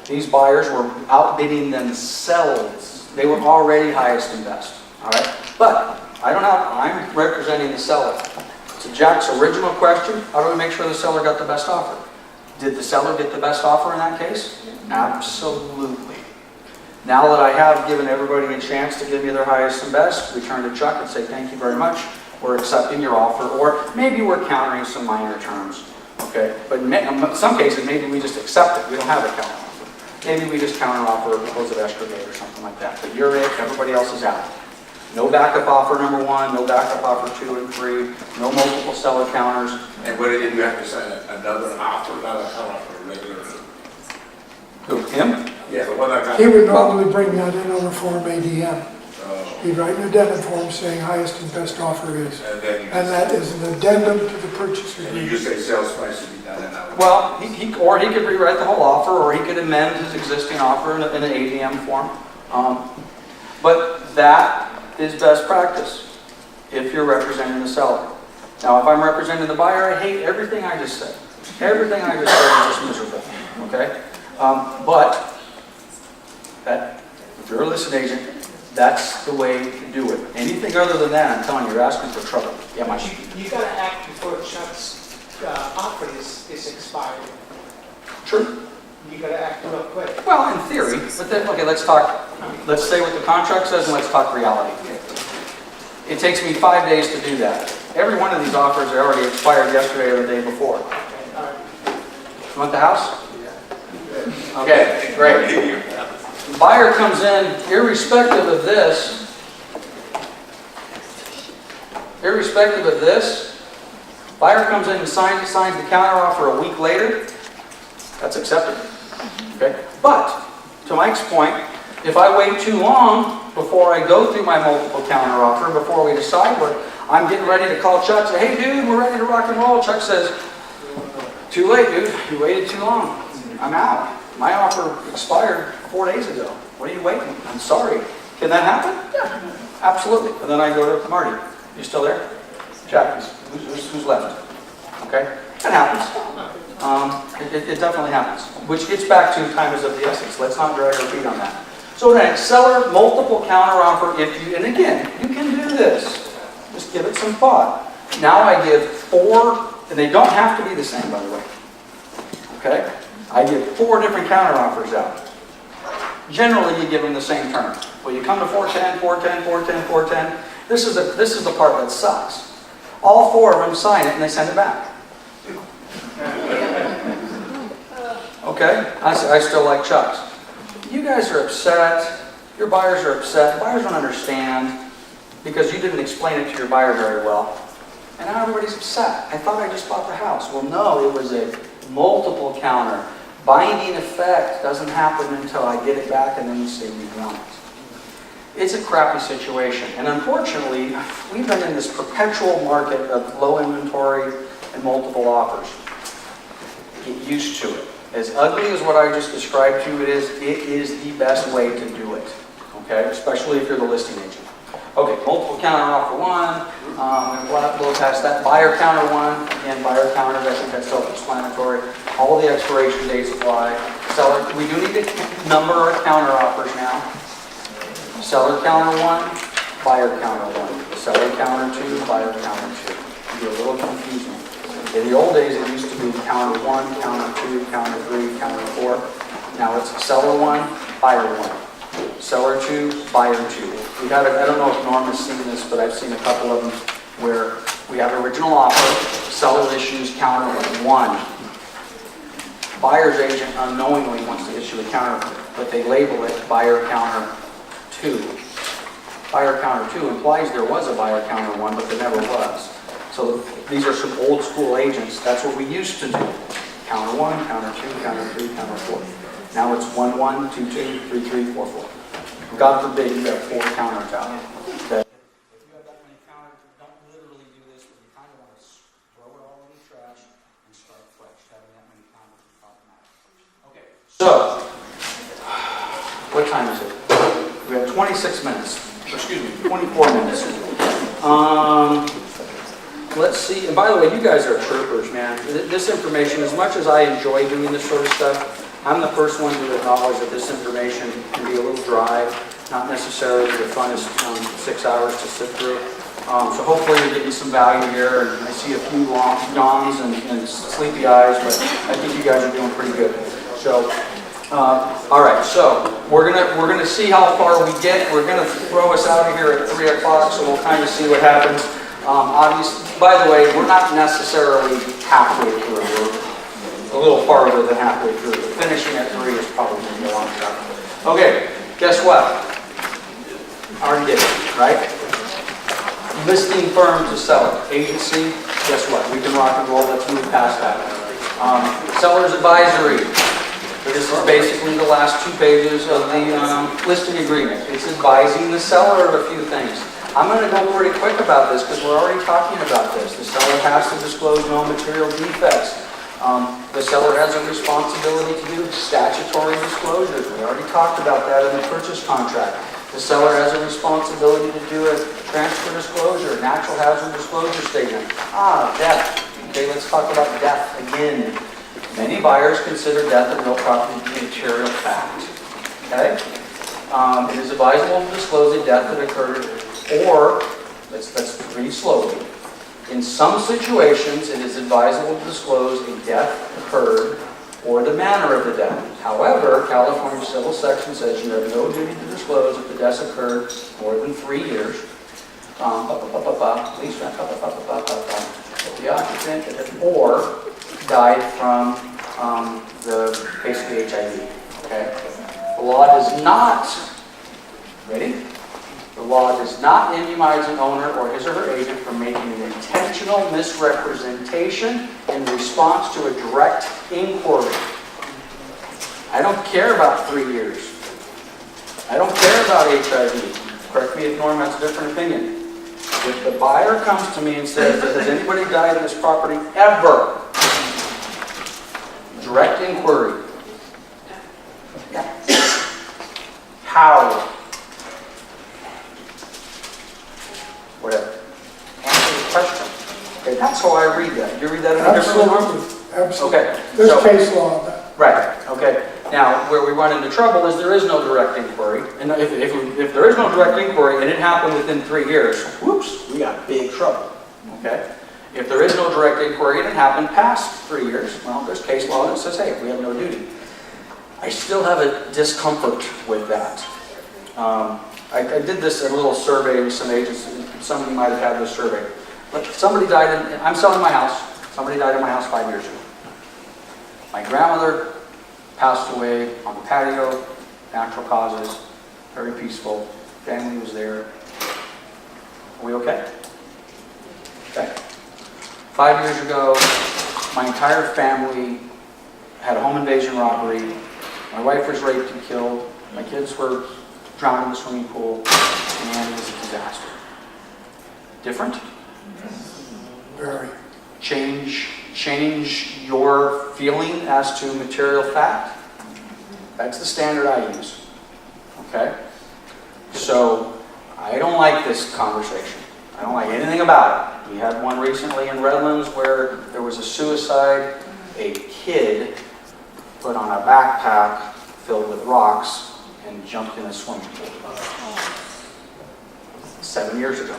These buyers were outbidding themselves. They were already highest and best. All right? But I'm representing the seller. To Jack's original question, how do we make sure the seller got the best offer? Did the seller get the best offer in that case? Absolutely. Now that I have given everybody a chance to give me their highest and best, we turn to Chuck and say, thank you very much. We're accepting your offer, or maybe we're countering some minor terms. Okay? But in some cases, maybe we just accept it. We don't have a counter offer. Maybe we just counter offer a close of escrow date or something like that. But you're it, everybody else is out. No backup offer number 1, no backup offer 2 and 3, no multiple seller counters. And what did you have to sign another offer, not a counter offer, a regular? Who, him? Yeah, the one I got. He would normally bring that in on a Form ADM. Oh, He'd write an addendum form saying highest and best offer is. and then you And that is an addendum to the purchase and you agreement. just say sales price to be done and out. Well, he could rewrite the whole offer, or he could amend his existing offer in an ADM form. But that is best practice if you're representing the seller. Now, if I'm representing the buyer, I hate everything I just said. Everything I just said is just miserable. Okay? But that, if you're a listing agent, that's the way to do it. Anything other than that, I'm telling you, you're asking for trouble. Yeah, Mike. You gotta act before Chuck's offer is expired. True. You gotta act real quick. Well, in theory, but then, okay, let's say what the contract says and let's talk reality. It takes me 5 days to do that. Every one of these offers are already expired yesterday or the day before. You want the house? Okay, great. The buyer comes in, irrespective of this, buyer comes in and signs the counteroffer a week later, that's accepted. Okay? But, to Mike's point, if I wait too long before I go through my multiple counteroffer, before we decide what, I'm getting ready to call Chuck, say, hey dude, we're ready to rock and roll. Chuck says, too late dude, you waited too long. I'm out. My offer expired 4 days ago. What are you waiting? I'm sorry. Can that happen? Yeah, absolutely. And then I go to Marty. You still there? Jack, who's left? Okay? That happens. It definitely happens. Which gets back to time is of the essence. Let's not drag our feet on that. So then, seller, multiple counteroffer, and again, you can do this. Just give it some thought. Now I give 4, and they don't have to be the same, by the way. Okay? I give 4 different counteroffers out. Generally, you give them the same term. Well, you come to 410, 410, 410, 410. This is the part that sucks. All 4 of them sign it and they send it back. Okay? I still like Chuck's. You guys are upset. Your buyers are upset. Buyers don't understand because you didn't explain it to your buyer very well. And now everybody's upset. I thought I just bought the house. Well, no, it was a multiple counter. Binding effect doesn't happen until I get it back and then you say we want it. It's a crappy situation. And unfortunately, we've been in this perpetual market of low inventory and multiple offers. Get used to it. As ugly as what I just described to you it is the best way to do it. Okay? Especially if you're the listing agent. Okay, multiple counter offer 1. We'll go past that. Buyer counter 1. Again, buyer counter, I think that's self-explanatory. All the expiration dates apply. Seller, we do need to number our counter offers now. Seller counter 1, buyer counter 1. Seller counter 2, buyer counter 2. It'd be a little confusing. In the old days, it used to be counter 1, counter 2, counter 3, counter 4. Now it's seller 1, buyer 1. Seller 2, buyer 2. We've had, I don't know if Norm has seen this, but I've seen a couple of them where we have original offer, seller issues counter 1. Buyer's agent unknowingly wants to issue a counter, but they label it buyer counter 2. Buyer counter 2 implies there was a buyer counter 1, but there never was. So these are some old school agents. That's what we used to do. Counter 1, counter 2, counter 3, counter 4. Now it's 1, 1, 2, 2, 3, 3, 4, 4. God forbid you have 4 counters out. Okay. If you have that many counters, don't literally do this, but you kind of want to throw it all in the trash and start fresh. Having that many counters is problematic. Okay. So, what time is it? We have 26 minutes. Excuse me, 24 minutes. Let's see, and by the way, you guys are troopers, man. This information, as much as I enjoy doing this sort of stuff, I'm the first one to acknowledge that this information can be a little dry, not necessarily the funnest 6 hours to sit through. So hopefully you're getting some value here, and I see a few long yawns and sleepy eyes, but I think you guys are doing pretty good. So, all right, so we're gonna see how far we get. We're gonna throw us out of here at 3 o'clock, so we'll kind of see what happens. Obviously, by the way, we're not necessarily halfway through. We're a little farther than halfway through. Finishing at 3 is probably going to be a long shot. Okay, guess what? Already did it, right? Listing firm to seller. Agency, guess what? We can rock and roll. Let's move past that. Seller's advisory. So this is basically the last 2 pages of the listing agreement. It's advising the seller of a few things. I'm going to go pretty quick about this because we're already talking about this. The seller has to disclose no material defects. The seller has a responsibility to do statutory disclosures. We already talked about that in the purchase contract. The seller has a responsibility to do a transfer disclosure, natural hazard disclosure statement. Death. Okay, let's talk about death again. Many buyers consider death of real property to be a material fact. Okay? It is advisable to disclose a death that occurred, or, let's read slowly. In some situations, it is advisable to disclose a death occurred or the manner of the death. However, California Civil Section says you have no duty to disclose if the death occurred more than 3 years. Police the occupant or died from basically HIV. Okay? The law does not, ready? The law does not immunize an owner or his or her agent from making an intentional misrepresentation in response to a direct inquiry. I don't care about 3 years. I don't care about HIV. Correct me if Norm has a different opinion. If the buyer comes to me and says, has anybody died in this property ever? Direct inquiry. How? Whatever. Answer the question. Okay, that's how I read that. You read that in a different way? Absolutely. Okay. There's so- case law on that. Right, okay. Now, where we run into trouble is there is no direct inquiry. And if there is no direct inquiry and it happened within 3 years, whoops, we got big trouble, okay? If there is no direct inquiry and it happened past 3 years, well, there's case law that says, hey, we have no duty. I still have a discomfort with that. I did this in a little survey with some agents. Some of you might have had this survey. But somebody died I'm selling my house. Somebody died in my house 5 years ago. My grandmother passed away on the patio, natural causes, very peaceful. Family was there. Are we okay? Okay. 5 years ago, my entire family had a home invasion robbery. My wife was raped and killed. My kids were drowned in the swimming pool, and it was a disaster. Different? Very. Change your feeling as to material fact? That's the standard I use. Okay? So, I don't like this conversation. I don't like anything about it. We had one recently in Redlands where there was a suicide. A kid put on a backpack filled with rocks and jumped in a swimming pool. 7 years ago.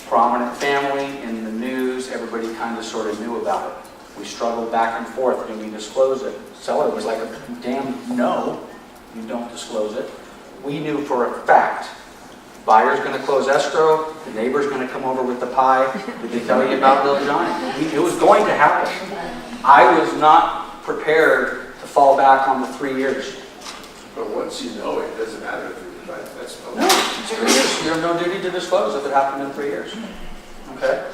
Prominent family in the news, everybody kind of sort of knew about it. We struggled back and forth, do we disclose it? Seller was like, damn no, you don't disclose it. We knew for a fact, buyer's gonna close escrow, the neighbor's gonna come over with the pie. Did they tell you about Little Johnny? It was going to happen. I was not prepared to fall back on the 3 years. But once you know it, doesn't matter if you're right, that's No, it's 3 years. You have no duty to disclose if it happened in 3 years. Okay?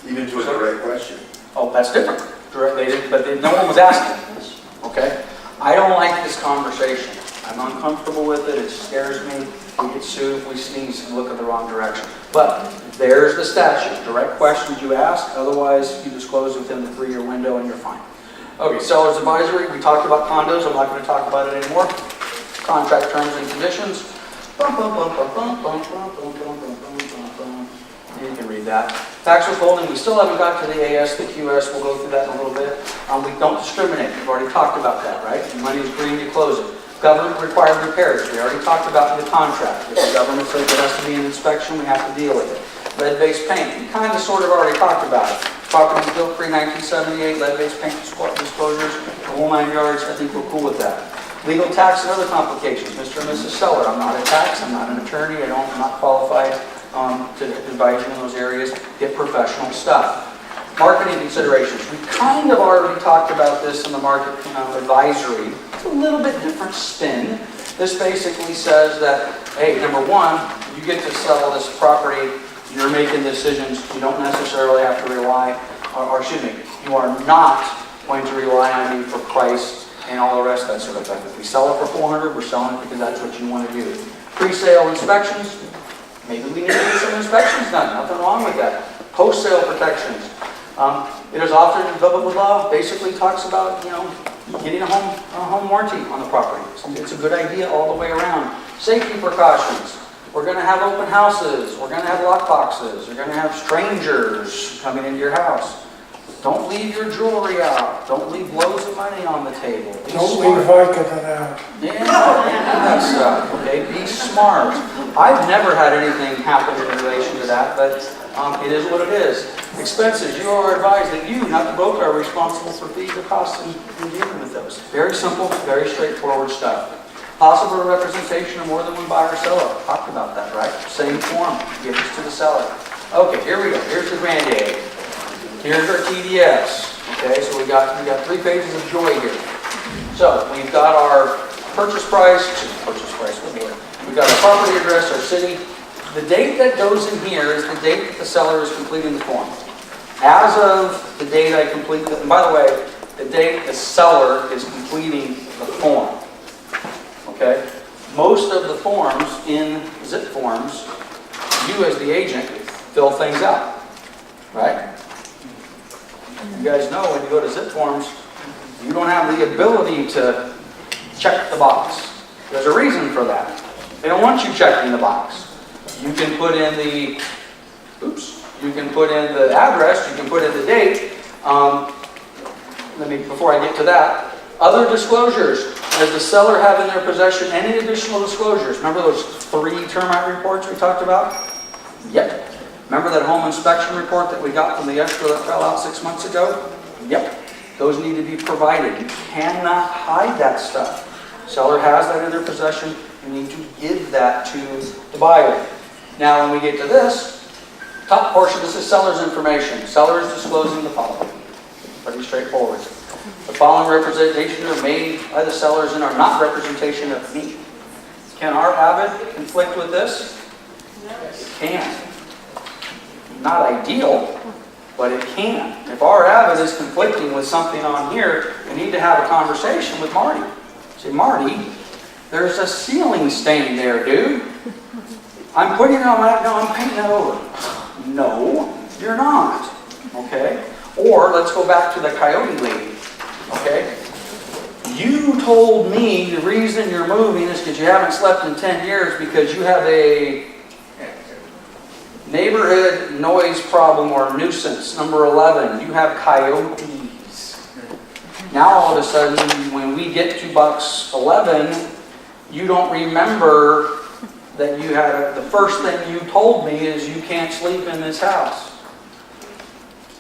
even to a direct question. Oh, that's different. No one was asking this, okay? I don't like this conversation. I'm uncomfortable with it. It scares me. We get sued if we sneeze and look in the wrong direction. But there's the statute. Direct questions you ask, otherwise you disclose within the 3-year window and you're fine. Okay, seller's advisory. We talked about condos. I'm not going to talk about it anymore. Contract terms and conditions. You can read that. Tax withholding, we still haven't got to the AS, the QS. We'll go through that in a little bit. We don't discriminate. We've already talked about that, right? The money is green to close it. Government required repairs. We already talked about the contract. If the government says there has to be an inspection, we have to deal with it. Lead-based paint, we kind of sort of already talked about it. Property built pre-1978, lead-based paint disclosures, the whole 9 yards. I think we're cool with that. Legal tax and other complications. Mr. and Mrs. Seller, I'm not a tax, I'm not an attorney, I'm not qualified to advise you in those areas. Get professional stuff. Marketing considerations. We kind of already talked about this in the market advisory. It's a little bit different spin. This basically says that, hey, number one, you get to sell this property, you're making decisions, you don't necessarily have to rely, or excuse me, you are not going to rely on me for price and all the rest of that sort of thing. If we sell it for $400, we're selling it because that's what you want to do. Pre-sale inspections, maybe we need to get some inspections done, nothing wrong with that. Post-sale protections. It is often, blah, blah, blah, blah, basically talks about, getting a home warranty on the property. It's a good idea all the way around. Safety precautions. We're going to have open houses. We're going to have lock boxes. You're going to have strangers coming into your house. Don't leave your jewelry out. Don't leave loads of money on the table. Be Don't smart. leave Vicodin out. Yeah, that stuff, okay? Be smart. I've never had anything happen in relation to that, but it is what it is. Expenses, you are advised that you, not the broker, are responsible for fees or costs in dealing with those. Very simple, very straightforward stuff. Possible representation of more than one buyer or seller. Talked about that, right? Same form, give this to the seller. Okay, here we go. Here's the grand aid. Here's our TDS. Okay, so we got 3 pages of joy here. So we've got our purchase price, we've got our property address, our city. The date that goes in here is the date that the seller is completing the form. As of the date I complete, and by the way, the date the seller is completing the form. Okay? Most of the forms in zip forms, you as the agent fill things out. Right? You guys know when you go to zip forms, you don't have the ability to check the box. There's a reason for that. They don't want you checking the box. You can put in the, you can put in the address, you can put in the date. Before I get to that, other disclosures. Does the seller have in their possession any additional disclosures? Remember those 3 termite reports we talked about? Yep. Remember that home inspection report that we got from the escrow that fell out 6 months ago? Yep. Those need to be provided. You cannot hide that stuff. Seller has that in their possession. You need to give that to the buyer. Now, when we get to this, top portion, this is seller's information. Seller is disclosing the following. Pretty straightforward. The following representations are made by the sellers and are not representation of me. Can our Avid conflict with this? It can. Not ideal, but it can. If our Avid is conflicting with something on here, we need to have a conversation with Marty. Say, Marty, there's a ceiling stain there, dude. I'm putting it on that, no, I'm painting it over. No, you're not. Okay? Or let's go back to the coyote lady. Okay? You told me the reason you're moving is because you haven't slept in 10 years because you have a neighborhood noise problem or nuisance. Number 11, you have coyotes. Now all of a sudden, when we get to bucks 11, you don't remember that you had, the first thing you told me is you can't sleep in this house.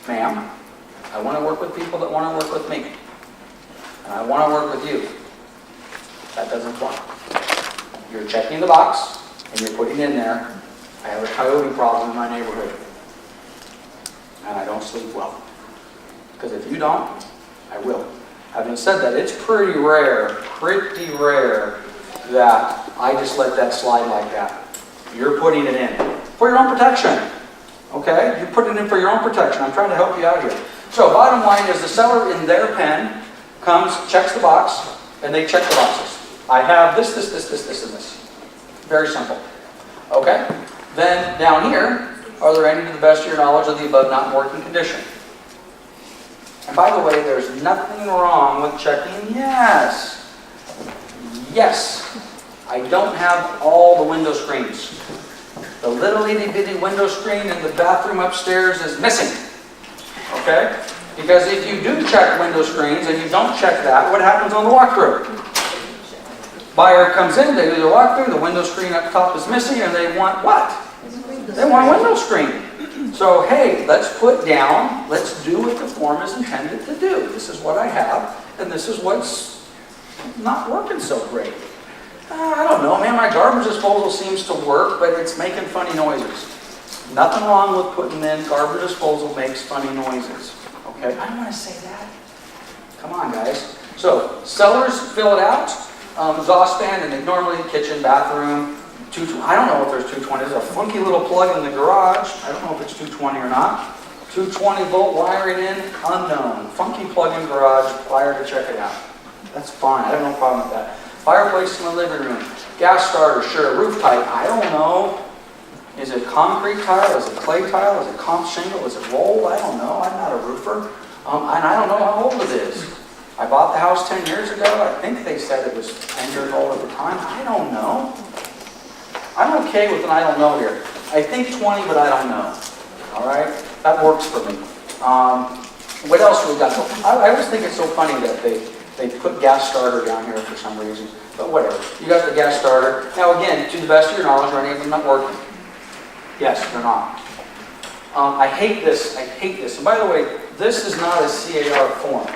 Ma'am, I want to work with people that want to work with me. And I want to work with you. That doesn't fly. You're checking the box, and you're putting in there, I have a coyote problem in my neighborhood. And I don't sleep well. Because if you don't, I will. Having said that, it's pretty rare that I just let that slide like that. You're putting it in for your own protection. Okay? You're putting it in for your own protection. I'm trying to help you out here. So bottom line is the seller in their pen comes, checks the box, and they check the boxes. I have this, and this. Very simple. Okay? Then down here, are there any to the best of your knowledge of the above not in working condition? And by the way, there's nothing wrong with checking yes. Yes. I don't have all the window screens. The little itty bitty window screen in the bathroom upstairs is missing. Okay? Because if you do check window screens and you don't check that, what happens on the walkthrough? Buyer comes in, they do their walkthrough, the window screen up top is missing, and they want what? They want a window screen. So, hey, let's put down, let's do what the form is intended to do. This is what I have, and this is what's not working so great. I don't know, man, my garbage disposal seems to work, but it's making funny noises. Nothing wrong with putting in garbage disposal makes funny noises. Okay, I don't want to say that. Come on, guys. So, sellers fill it out, exhaust fan, and they normally kitchen, bathroom, I don't know if there's 220. There's a funky little plug in the garage. I don't know if it's 220 or not. 220 volt wiring in, unknown. Funky plug in garage, wire to check it out. That's fine. I have no problem with that. Fireplace in the living room. Gas starter, sure. Roof type, I don't know. Is it concrete tile? Is it clay tile? Is it comp shingle? Is it rolled? I don't know. I'm not a roofer. And I don't know how old it is. I bought the house 10 years ago. I think they said it was 10 years old at the time. I don't know. I'm okay with an I don't know here. I think 20, but I don't know. All right? That works for me. What else we got? I always think it's so funny that they put gas starter down here for some reason. But whatever. You got the gas starter. Now again, to the best of your knowledge, are any of them not working? Yes, they're not. I hate this. And by the way, this is not a CAR form.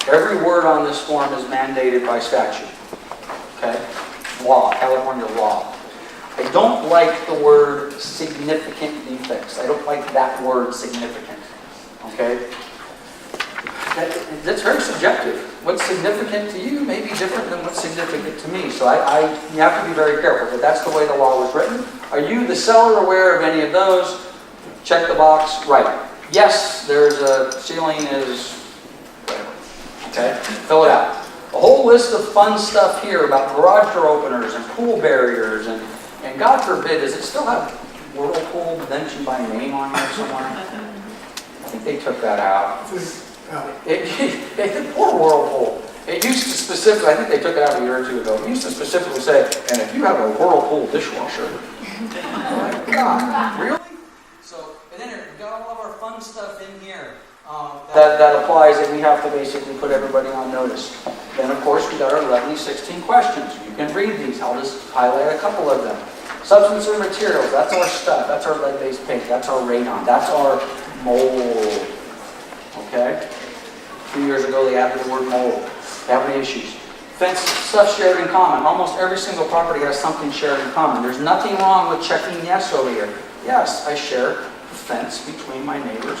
Every word on this form is mandated by statute. Okay? Law, California law. I don't like the word significant defects. I don't like that word significant. Okay? That's very subjective. What's significant to you may be different than what's significant to me. So you have to be very careful. But that's the way the law was written. Are you, the seller, aware of any of those? Check the box. Right. Yes, there's a ceiling is whatever. Okay? Fill it out. A whole list of fun stuff here about garage door openers and pool barriers and God forbid, does it still have Whirlpool mentioned by name on here somewhere? I think they took that out. Poor Whirlpool. It used to specifically, I think they took it out a year or two ago, it used to specifically say, and if you have a Whirlpool dishwasher. Oh my God, really? So, and then we've got all of our fun stuff in here that applies, and we have to basically put everybody on notice. Then, of course, we got our lovely 16 questions. You can read these. I'll just highlight a couple of them. Substance or materials, that's our stuff. That's our lead-based paint. That's our radon. That's our mold. Okay? A few years ago, they added the word mold. Have any issues? Fence, stuff shared in common. Almost every single property has something shared in common. There's nothing wrong with checking yes over here. Yes, I share the fence between my neighbors.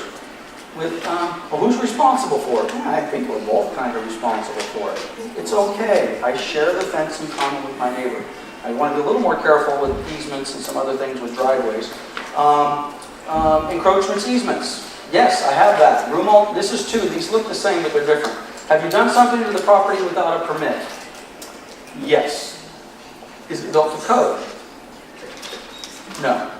With, well, who's responsible for it? I think we're both kind of responsible for it. It's okay. I share the fence in common with my neighbor. I want to be a little more careful with easements and some other things with driveways. Encroachments, easements. Yes, I have that. This is two. These look the same, but they're different. Have you done something to the property without a permit? Yes. Is it built to code? No.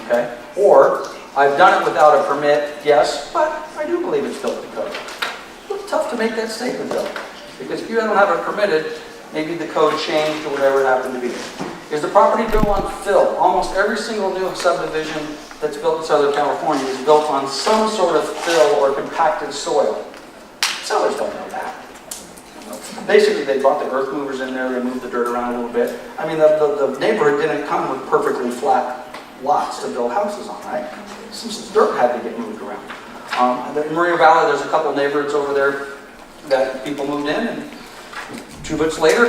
Okay. Or, I've done it without a permit, yes, but I do believe it's built to code. It's a little tough to make that statement, though. Because if you don't have it permitted, maybe the code changed or whatever it happened to be. Is the property built on fill? Almost every single new subdivision that's built in Southern California is built on some sort of fill or compacted soil. Sellers don't know that. Basically, they brought the earth movers in there, they moved the dirt around a little bit. I mean, the neighborhood didn't come with perfectly flat lots to build houses on, right? Some dirt had to get moved around. In Maria Valley, there's a couple neighborhoods over there that people moved in, and 2 bits later,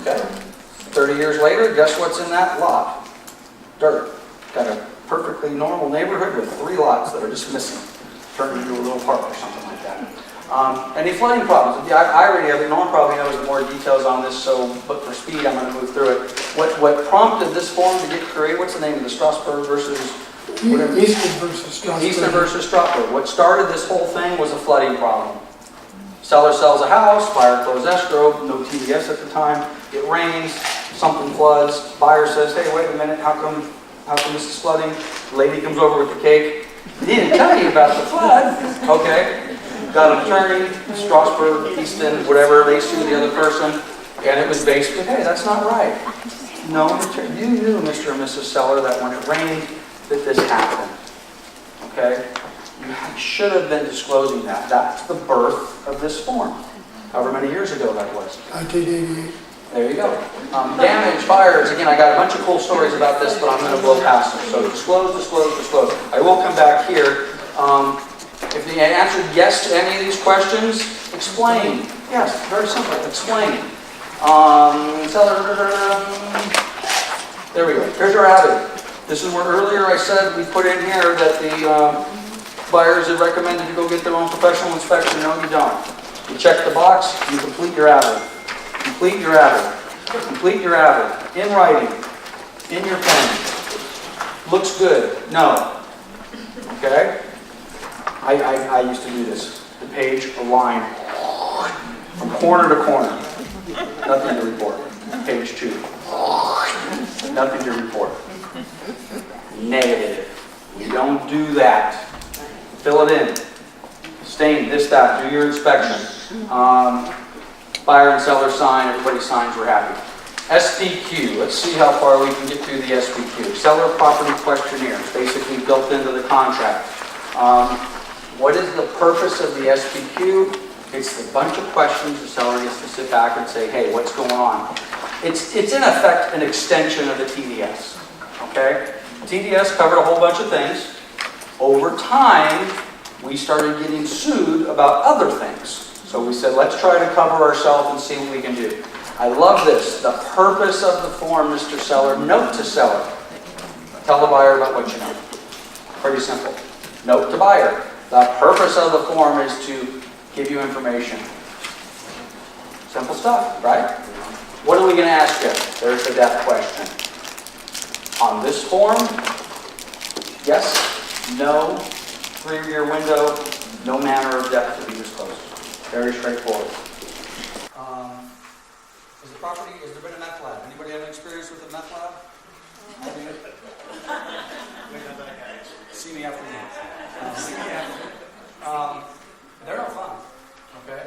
okay, 30 years later, guess what's in that lot? Dirt. Got a perfectly normal neighborhood with 3 lots that are just missing, turned into a little park or something like that. Any flooding problems? Yeah, I already have it. Norm probably knows more details on this, but for speed, I'm going to move through it. What prompted this form to get created? What's the name of the Strasburg versus whatever? Easton versus Strasburg. Easton versus Strasburg. What started this whole thing was a flooding problem. Seller sells a house, buyer closed escrow, no TDS at the time. It rains, something floods. Buyer says, "Hey, wait a minute, how come this is flooding?" The lady comes over with the cake. "He didn't tell you about the flood." Okay. Got an attorney, Strasburg, Easton, whatever, they sued the other person, and it was basically, "Hey, that's not right. No, you knew, Mr. and Mrs. Seller, that when it rained, that this happened. Okay? You should have been disclosing that. That's the birth of this form, however many years ago that was. 1988. There you go. Damage, fires, again, I got a bunch of cool stories about this, but I'm going to blow past them. So disclose, disclose, disclose. I will come back here. If they answered yes to any of these questions, explain. Yes, very simple. Explain. There we go. Here's our avid. This is where earlier I said we put in here that the buyers are recommended to go get their own professional inspection. No, you don't. You check the box, you complete your avid. Complete your avid. Complete your avid. In writing. In your pen. Looks good. No. Okay? I used to do this. The page, a line, from corner to corner. Nothing to report. Page 2. Nothing to report. Negative. We don't do that. Fill it in. Stain, this, that. Do your inspection. Buyer and seller sign. Everybody signs. We're happy. SPQ. Let's see how far we can get through the SPQ. Seller Property Questionnaire. It's basically built into the contract. What is the purpose of the SPQ? It's the bunch of questions the seller gets to sit back and say, "Hey, what's going on?" It's in effect an extension of the TDS. Okay? TDS covered a whole bunch of things. Over time, we started getting sued about other things. So we said, let's try to cover ourselves and see what we can do. I love this. The purpose of the form, Mr. Seller, note to seller. Tell the buyer about what you know. Pretty simple. Note to buyer. The purpose of the form is to give you information. Simple stuff, right? What are we going to ask you? There's the depth question. On this form, yes, no, 3-year window, no manner of depth to be disclosed. Very straightforward. Has there been a meth lab? Anybody have an experience with a meth lab? See me after they're no fun, okay?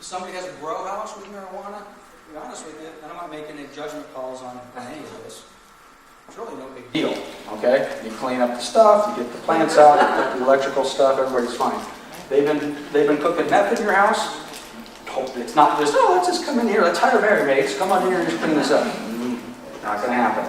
Somebody has a grow house with marijuana, to be honest with you, and I'm not making any judgment calls on any of this. It's really no big deal, okay? You clean up the stuff, you get the plants out, you put the electrical stuff, everybody's fine. They've been cooking meth in your house. It's not just, "Oh, let's just come in here, let's hire Mary maids, come on here and just clean this up." Not going to happen.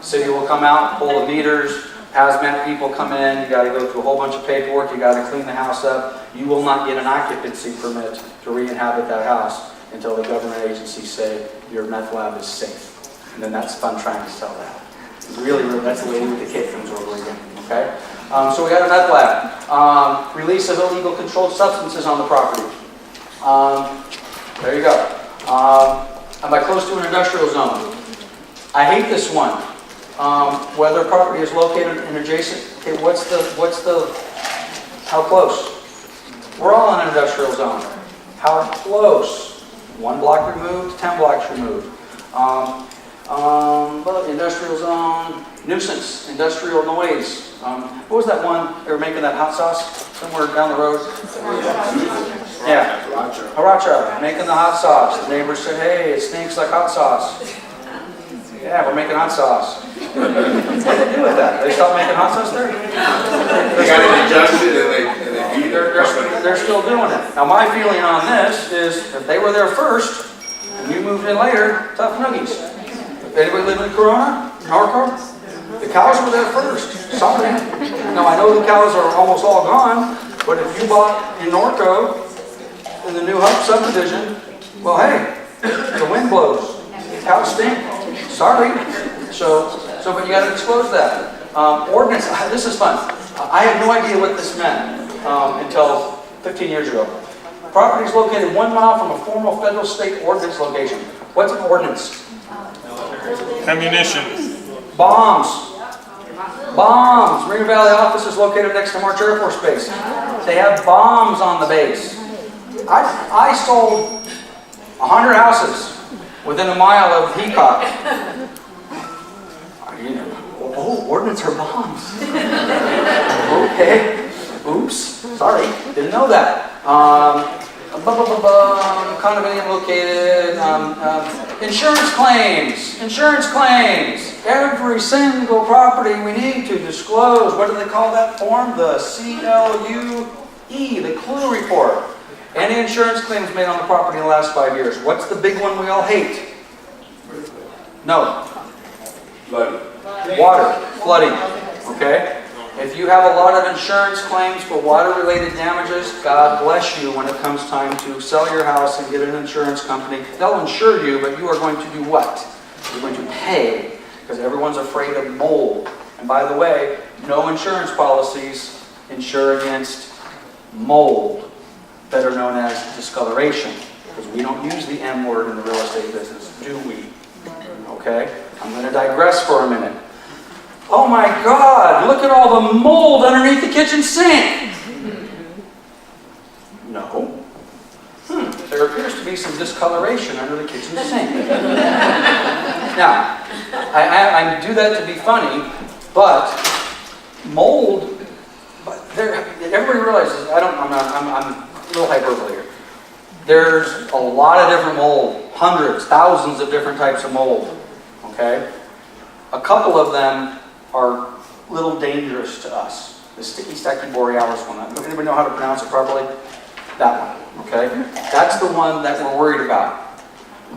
City will come out, pull the meters, hazmat people come in, you got to go through a whole bunch of paperwork, you got to clean the house up. You will not get an occupancy permit to re-inhabit that house until the government agencies say your meth lab is safe. And then that's fun trying to sell that. Really, that's the way with the kid comes over again, okay? So we got a meth lab. Release of illegal controlled substances on the property. There you go. Am I close to an industrial zone? I hate this one. Whether property is located in adjacent, okay, how close? We're all in an industrial zone. How close? 1 block removed, 10 blocks removed. Industrial zone, nuisance, industrial noise. What was that one? They were making that hot sauce somewhere down the road. Yeah, Haracha, making the hot sauce. The neighbors said, "Hey, it stinks like hot sauce." "Yeah, we're making hot sauce." What did they do with that? They stopped making hot sauce there? They got it adjusted and they beat their they're still doing it. Now, my feeling on this is if they were there first and you moved in later, tough nuggies. If anybody live in Corona, Norco, the cows were there first. Sorry. Now, I know the cows are almost all gone, but if you bought in Norco, in the new hub subdivision, well, hey, the wind blows. The cows stink. Sorry. But you got to disclose that. Ordinance, this is fun. I had no idea what this meant until 15 years ago. Property is located 1 mile from a formal federal state ordinance location. What's an ordinance? Ammunition. Bombs. Bombs. Marina Valley office is located next to March Air Force Base. They have bombs on the base. I sold 100 houses within a mile of Heacock. Oh, ordnance are bombs. Okay. Oops. Sorry. Didn't know that. Condominium located. Insurance claims. Insurance claims. Every single property we need to disclose. What do they call that form? The CLUE, the CLUE report. Any insurance claims made on the property in the last 5 years. What's the big one we all hate? No. Flooding. Water, flooding, okay? If you have a lot of insurance claims for water-related damages, God bless you when it comes time to sell your house and get an insurance company. They'll insure you, but you are going to do what? You're going to pay, because everyone's afraid of mold. And by the way, no insurance policies insure against mold, better known as discoloration, because we don't use the M word in the real estate business, do we? Okay? I'm going to digress for a minute. Oh my God, look at all the mold underneath the kitchen sink. No. There appears to be some discoloration under the kitchen sink. Now, I do that to be funny, but mold, everybody realizes, I'm a little hyperbole here. There's a lot of different mold, hundreds, thousands of different types of mold, okay? A couple of them are a little dangerous to us. The sticky, stacky borealis one. Anybody know how to pronounce it properly? That one, okay? That's the one that we're worried about.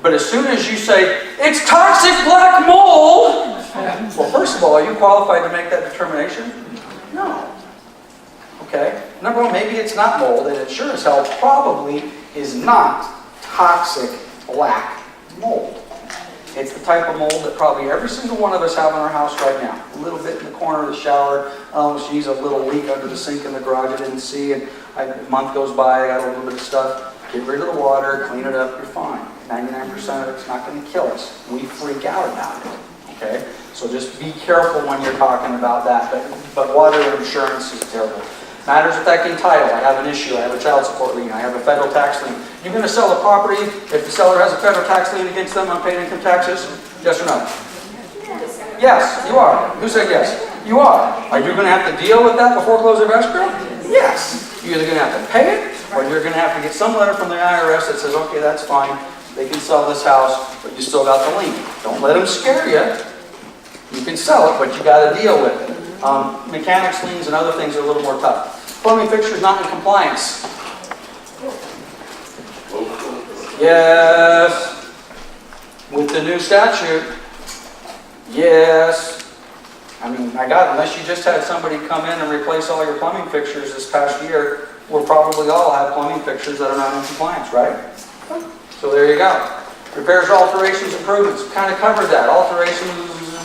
But as soon as you say, it's toxic black mold, well, first of all, are you qualified to make that determination? No. Okay? Number one, maybe it's not mold, and it sure as hell probably is not toxic black mold. It's the type of mold that probably every single one of us have in our house right now. A little bit in the corner of the shower. Oh, geez, a little leak under the sink in the garage I didn't see. And a month goes by, I got a little bit of stuff. Get rid of the water, clean it up, you're fine. 99% of it's not going to kill us. We freak out about it. Okay? So just be careful when you're talking about that. But water insurance is terrible. Matters affecting title. I have an issue. I have a child support lien. I have a federal tax lien. You're going to sell a property if the seller has a federal tax lien against them, unpaid income taxes? Yes or no? Yes, you are. Who said yes? You are. Are you going to have to deal with that before close of escrow? Yes. You're either going to have to pay it, or you're going to have to get some letter from the IRS that says, okay, that's fine. They can sell this house, but you still got the lien. Don't let them scare you. You can sell it, but you got to deal with it. Mechanics liens and other things are a little more tough. Plumbing fixtures not in compliance. Yes. With the new statute. Yes. I mean, my God, unless you just had somebody come in and replace all your plumbing fixtures this past year, we'll probably all have plumbing fixtures that are not in compliance, right? So there you go. Repairs, alterations, improvements. Kind of covered that. Alterations,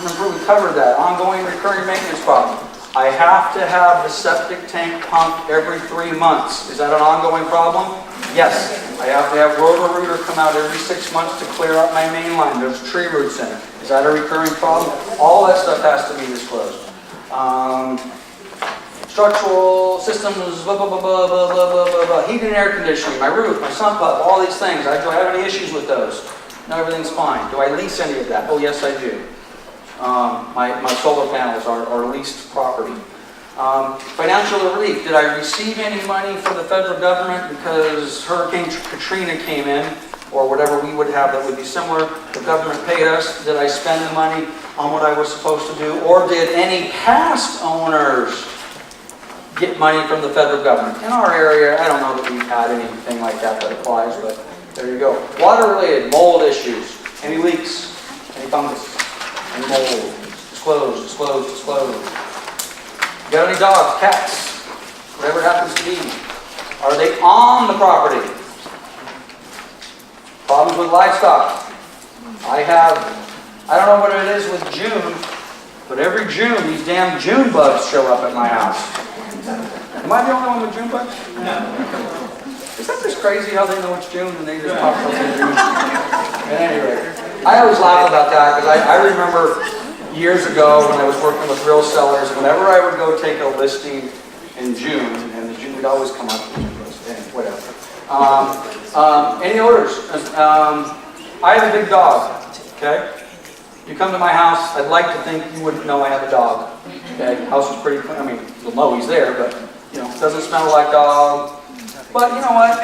improvements, covered that. Ongoing recurring maintenance problem. I have to have the septic tank pumped every 3 months. Is that an ongoing problem? Yes. I have to have Roto-Rooter come out every 6 months to clear up my main line. There's tree roots in it. Is that a recurring problem? All that stuff has to be disclosed. Structural systems, blah, blah, blah, blah, blah, blah, blah, blah, heating and air conditioning, my roof, my sump pump, all these things. Do I have any issues with those? No, everything's fine. Do I lease any of that? Oh, yes, I do. My solar panels are leased property. Financial relief. Did I receive any money from the federal government because Hurricane Katrina came in, or whatever we would have that would be similar? The government paid us. Did I spend the money on what I was supposed to do? Or did any past owners get money from the federal government. In our area, I don't know that we've had anything like that that applies, but there you go. Water-related, mold issues, any leaks, any fungus, any mold, disclose, disclose, disclose. Got any dogs, cats, whatever it happens to be? Are they on the property? Problems with livestock. I don't know what it is with June, but every June, these damn June bugs show up at my house. Am I the only one with June bugs? No. Is that just crazy how they know it's June and they just pop up in June? At any rate, I always laugh about that because I remember years ago when I was working with real sellers, whenever I would go take a listing in June, and the June would always come up, and whatever. Any orders? I have a big dog, okay? You come to my house, I'd like to think you wouldn't know I have a dog. Okay, house is pretty clean. I mean, you'll know he's there, but you know, it doesn't smell like dog. But you know what?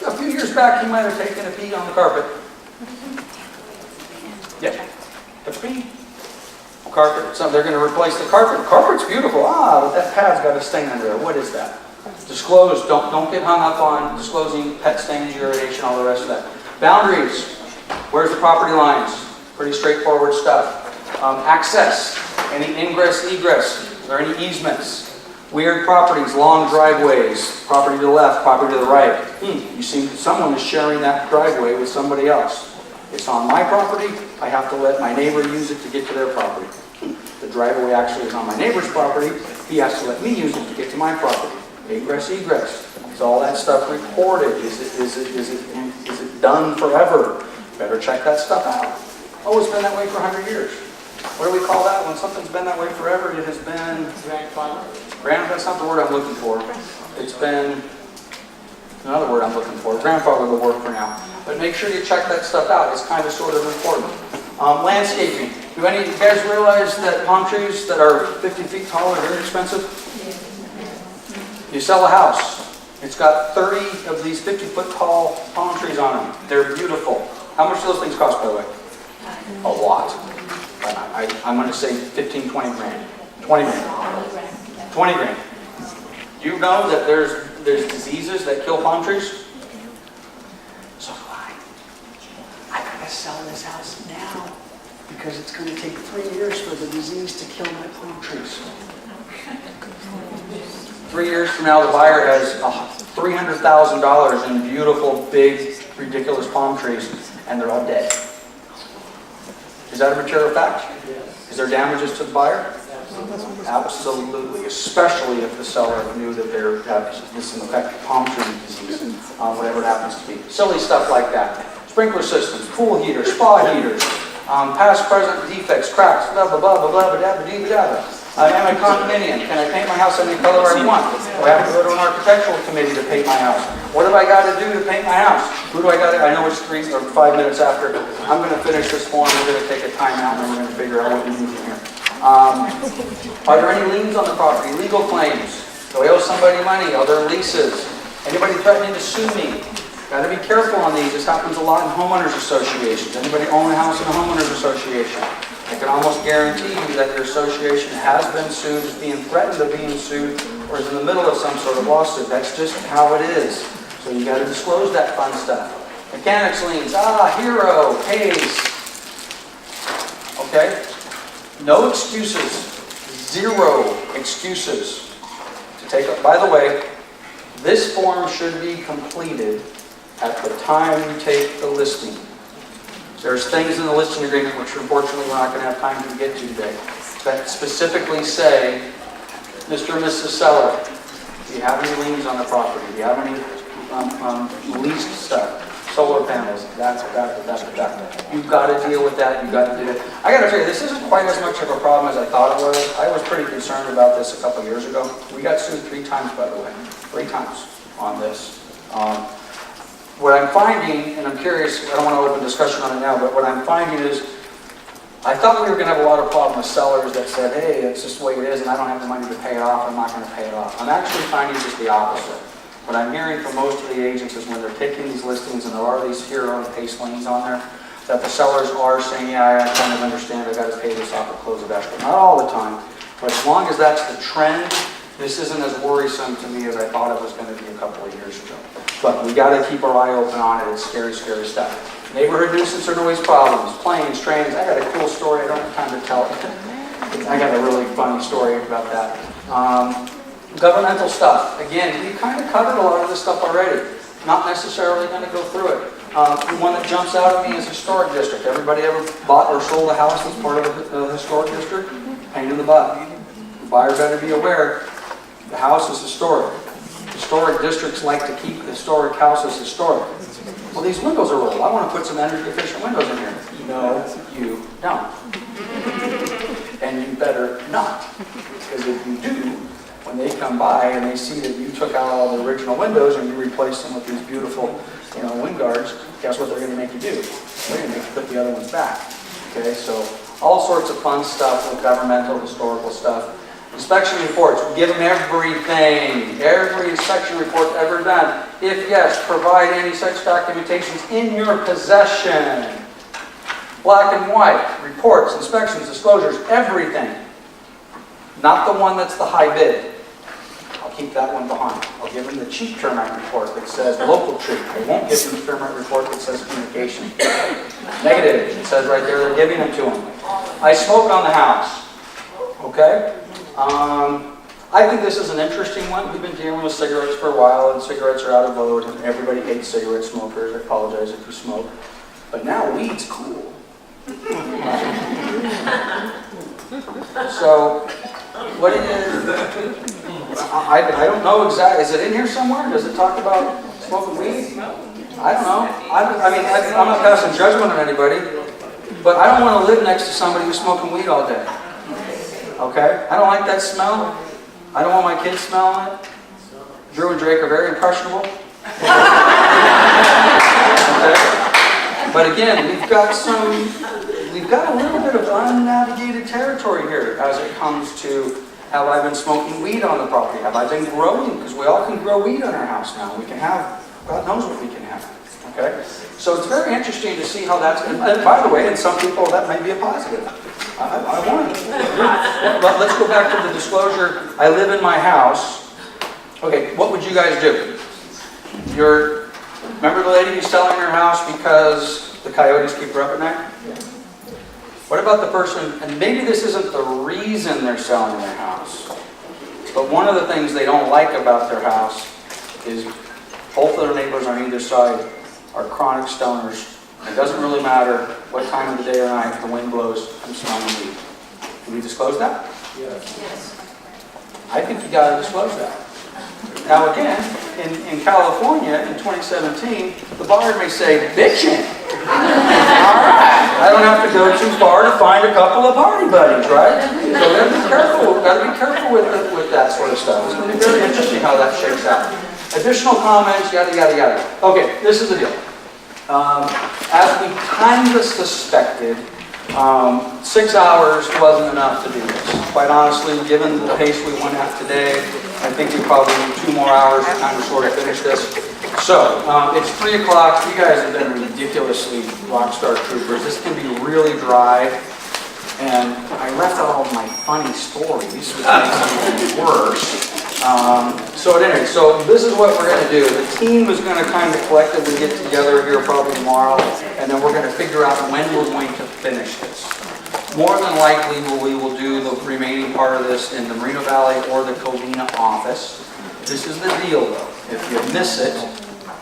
A few years back, he might have taken a pee on the carpet. Yeah, a pee. Carpet. So they're going to replace the carpet. The carpet's beautiful. But that pad's got a stain under there. What is that? Disclose. Don't get hung up on disclosing pet stains, urination, all the rest of that. Boundaries. Where's the property lines? Pretty straightforward stuff. Access. Any ingress, egress. Are there any easements? Weird properties, long driveways. Property to the left, property to the right. You see someone is sharing that driveway with somebody else. It's on my property. I have to let my neighbor use it to get to their property. The driveway actually is on my neighbor's property. He has to let me use it to get to my property. Ingress, egress. Is all that stuff recorded? Is it done forever? Better check that stuff out. Oh, it's been that way for 100 years. What do we call that? When something's been that way forever, it has been... Grandfather, that's not the word I'm looking for. It's been... Another word I'm looking for. Grandfather will work for now. But make sure you check that stuff out. It's kind of sort of important. Landscaping. Do any of you guys realize that palm trees that are 50 feet tall are very expensive? You sell a house. It's got 30 of these 50-foot tall palm trees on them. They're beautiful. How much do those things cost, by the way? A lot. I'm going to say 15, 20 grand. 20 grand. 20 grand. Do you know that there's diseases that kill palm trees? So do I. I gotta sell this house now because it's going to take 3 years for the disease to kill my palm trees. 3 years from now, the buyer has $300,000 in beautiful, big, ridiculous palm trees, and they're all dead. Is that a material fact? Is there damages to the buyer? Absolutely, especially if the seller knew that there this in effect palm tree disease, whatever it happens to be. Silly stuff like that. Sprinkler systems, pool heaters, spa heaters, past, present defects, cracks, blah, blah, blah, blah, blah, blah, blah, blah, blah. I am a condominium. Can I paint my house any color I want? Do I have to go to an architectural committee to paint my house? What have I got to do to paint my house? Who do I got to... I know it's 3 or 5 minutes after. I'm going to finish this form. We're going to take a time out and we're going to figure out what we do from here. Are there any liens on the property? Legal claims? Do I owe somebody money? Are there leases? Anybody threatening to sue me? Got to be careful on these. This happens a lot in homeowners associations. Anybody own a house in a homeowners association? I can almost guarantee you that your association has been sued, is being threatened of being sued, or is in the middle of some sort of lawsuit. That's just how it is. So you got to disclose that fun stuff. Mechanics liens, Hero, Pace. Okay? No excuses. 0 excuses to take up. By the way, this form should be completed at the time you take the listing. There's things in the listing agreement which unfortunately we're not going to have time to get to today that specifically say, Mr. and Mrs. Seller, do you have any liens on the property? Do you have any leased stuff? Solar panels, that. You've got to deal with that. You've got to do it. I got to tell you, this isn't quite as much of a problem as I thought it was. I was pretty concerned about this a couple years ago. We got sued 3 times, by the way. 3 times on this. What I'm finding, and I'm curious, I don't want to open discussion on it now, but what I'm finding is, I thought we were going to have a lot of problems with sellers that said, hey, it's just the way it is, and I don't have the money to pay it off, I'm not going to pay it off. I'm actually finding just the opposite. What I'm hearing from most of the agents is when they're taking these listings and there are these Hero and Pace liens on there, that the sellers are saying, yeah, I kind of understand, I got to pay this off at close of escrow. Not all the time, but as long as that's the trend, This isn't as worrisome to me as I thought it was going to be a couple of years ago. But we got to keep our eye open on it. It's scary, scary stuff. Neighborhood nuisance or noise problems, planes, trains. I got a cool story. I don't have time to tell it. I got a really funny story about that. Governmental stuff. Again, we kind of covered a lot of this stuff already. Not necessarily going to go through it. The one that jumps out at me is historic district. Everybody ever bought or sold a house that's part of a historic district? Pain in the butt. The buyer better be aware the house is historic. Historic districts like to keep historic houses historic. Well, these windows are old. I want to put some energy efficient windows in here. No, you don't. And you better not. Because if you do, when they come by and they see that you took out all the original windows and you replaced them with these beautiful, wind guards, guess what they're going to make you do? They're going to make you put the other ones back. Okay, so all sorts of fun stuff with governmental, historical stuff. Inspection reports, we give them everything, every inspection report ever done. If yes, provide any such documentations in your possession. Black and white, reports, inspections, disclosures, everything. Not the one that's the high bid. I'll keep that one behind. I'll give them the cheap termite report that says local tree. I won't give them the termite report that says communication. Negative, it says right there, they're giving them to them. I smoke on the house. Okay? I think this is an interesting one. We've been dealing with cigarettes for a while, and cigarettes are out of vote, and everybody hates cigarette smokers. I apologize if you smoke. But now weed's cool. So, what it is, I don't know exactly. Is it in here somewhere? Does it talk about smoking weed? I don't know. I'm not passing judgment on anybody, but I don't want to live next to somebody who's smoking weed all day. Okay? I don't like that smell. I don't want my kids smelling it. Drew and Drake are very impressionable. Okay? But again, we've got a little bit of unnavigated territory here as it comes to, have I been smoking weed on the property? Have I been growing? Because we all can grow weed on our house now. We can have, God knows what we can have. Okay? So it's very interesting to see how that's, and by the way, in some people that might be a positive. I want it. But let's go back to the disclosure. I live in my house. Okay, what would you guys do? Remember the lady who's selling her house because the coyotes keep her up at night? What about the person, and maybe this isn't the reason they're selling their house, but one of the things they don't like about their house is both of their neighbors on either side are chronic stoners. It doesn't really matter what time of the day or night the wind blows, I'm smelling weed. Do we disclose that? Yes. I think you got to disclose that. Now again, in California in 2017, the buyer may say, bitchin'. All right, I don't have to go too far to find a couple of party buddies, right? So gotta be careful. Got to be careful with that sort of stuff. It's going to be very interesting how that shakes out. Additional comments, yada yada yada. Okay, this is the deal. As we kind of suspected, 6 hours wasn't enough to do this. Quite honestly, given the pace we went at today, I think we probably need 2 more hours to kind of sort of finish this. So, it's 3 o'clock. You guys have been ridiculously rock star troopers. This can be really dry. And I left out all my funny stories, which makes it even worse. So at any rate, so this is what we're going to do. The team is going to kind of collectively get together here probably tomorrow, and then we're going to figure out when we're going to finish this. More than likely, we will do the remaining part of this in the Moreno Valley or the Covina office. This is the deal, though. If you miss it,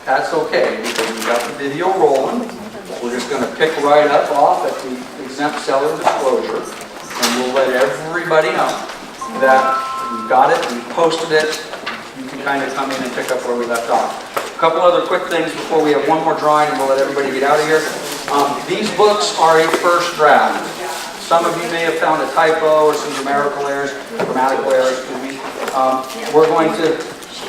that's okay, because we've got the video rolling. We're just going to pick right up off at the exempt seller disclosure, and we'll let everybody know that we've got it, we've posted it. You can kind of come in and pick up where we left off. A couple other quick things before we have one more drawing and we'll let everybody get out of here. These books are a first draft. Some of you may have found a typo or some grammatical errors, excuse me. We're going to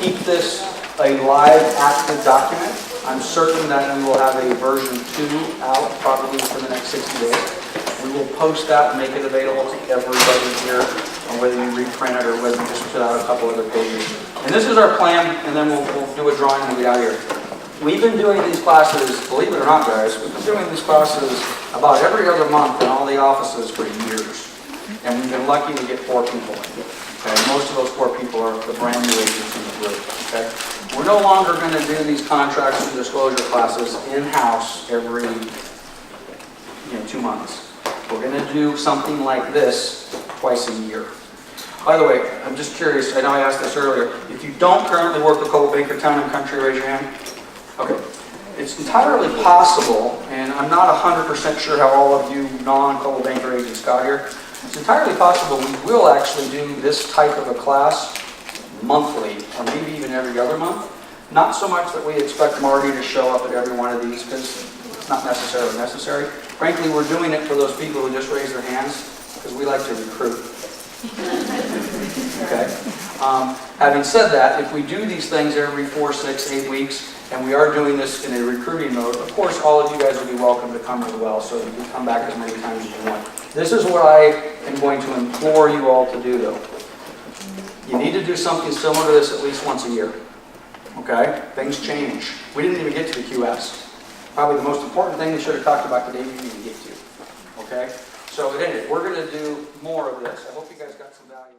keep this a live active document. I'm certain that we will have a version 2 out probably for the next 60 days. We will post that and make it available to everybody here, whether you reprint it or whether you just put out a couple other pages. And this is our plan, and then we'll do a drawing and we'll get out of here. We've been doing these classes, believe it or not, guys, we've been doing these classes about every other month in all the offices for years. And we've been lucky to get 4 people in. Okay, most of those poor people are the brand new agents in the group, okay? We're no longer gonna do these contracts and disclosure classes in-house every, 2 months. We're gonna do something like this twice a year. By the way, I'm just curious, I know I asked this earlier, if you don't currently work with Coldwell Banker Town and Country, raise your hand. Okay. It's entirely possible, and I'm not 100% sure how all of you non-Coldwell Banker agents got here. It's entirely possible we will actually do this type of a class monthly, or maybe even every other month. Not so much that we expect Marty to show up at every one of these, because it's not necessarily necessary. Frankly, we're doing it for those people who just raise their hands, because we like to recruit. Okay. Having said that, if we do these things every 4, 6, 8 weeks, and we are doing this in a recruiting mode, of course, all of you guys will be welcome to come as well, so you can come back as many times as you want. This is what I am going to implore you all to do, though. You need to do something similar to this at least once a year. Okay? Things change. We didn't even get to the QS. Probably the most important thing we should have talked about today, we didn't even get to. Okay? So, anyway, we're going to do more of this. I hope you guys got some value.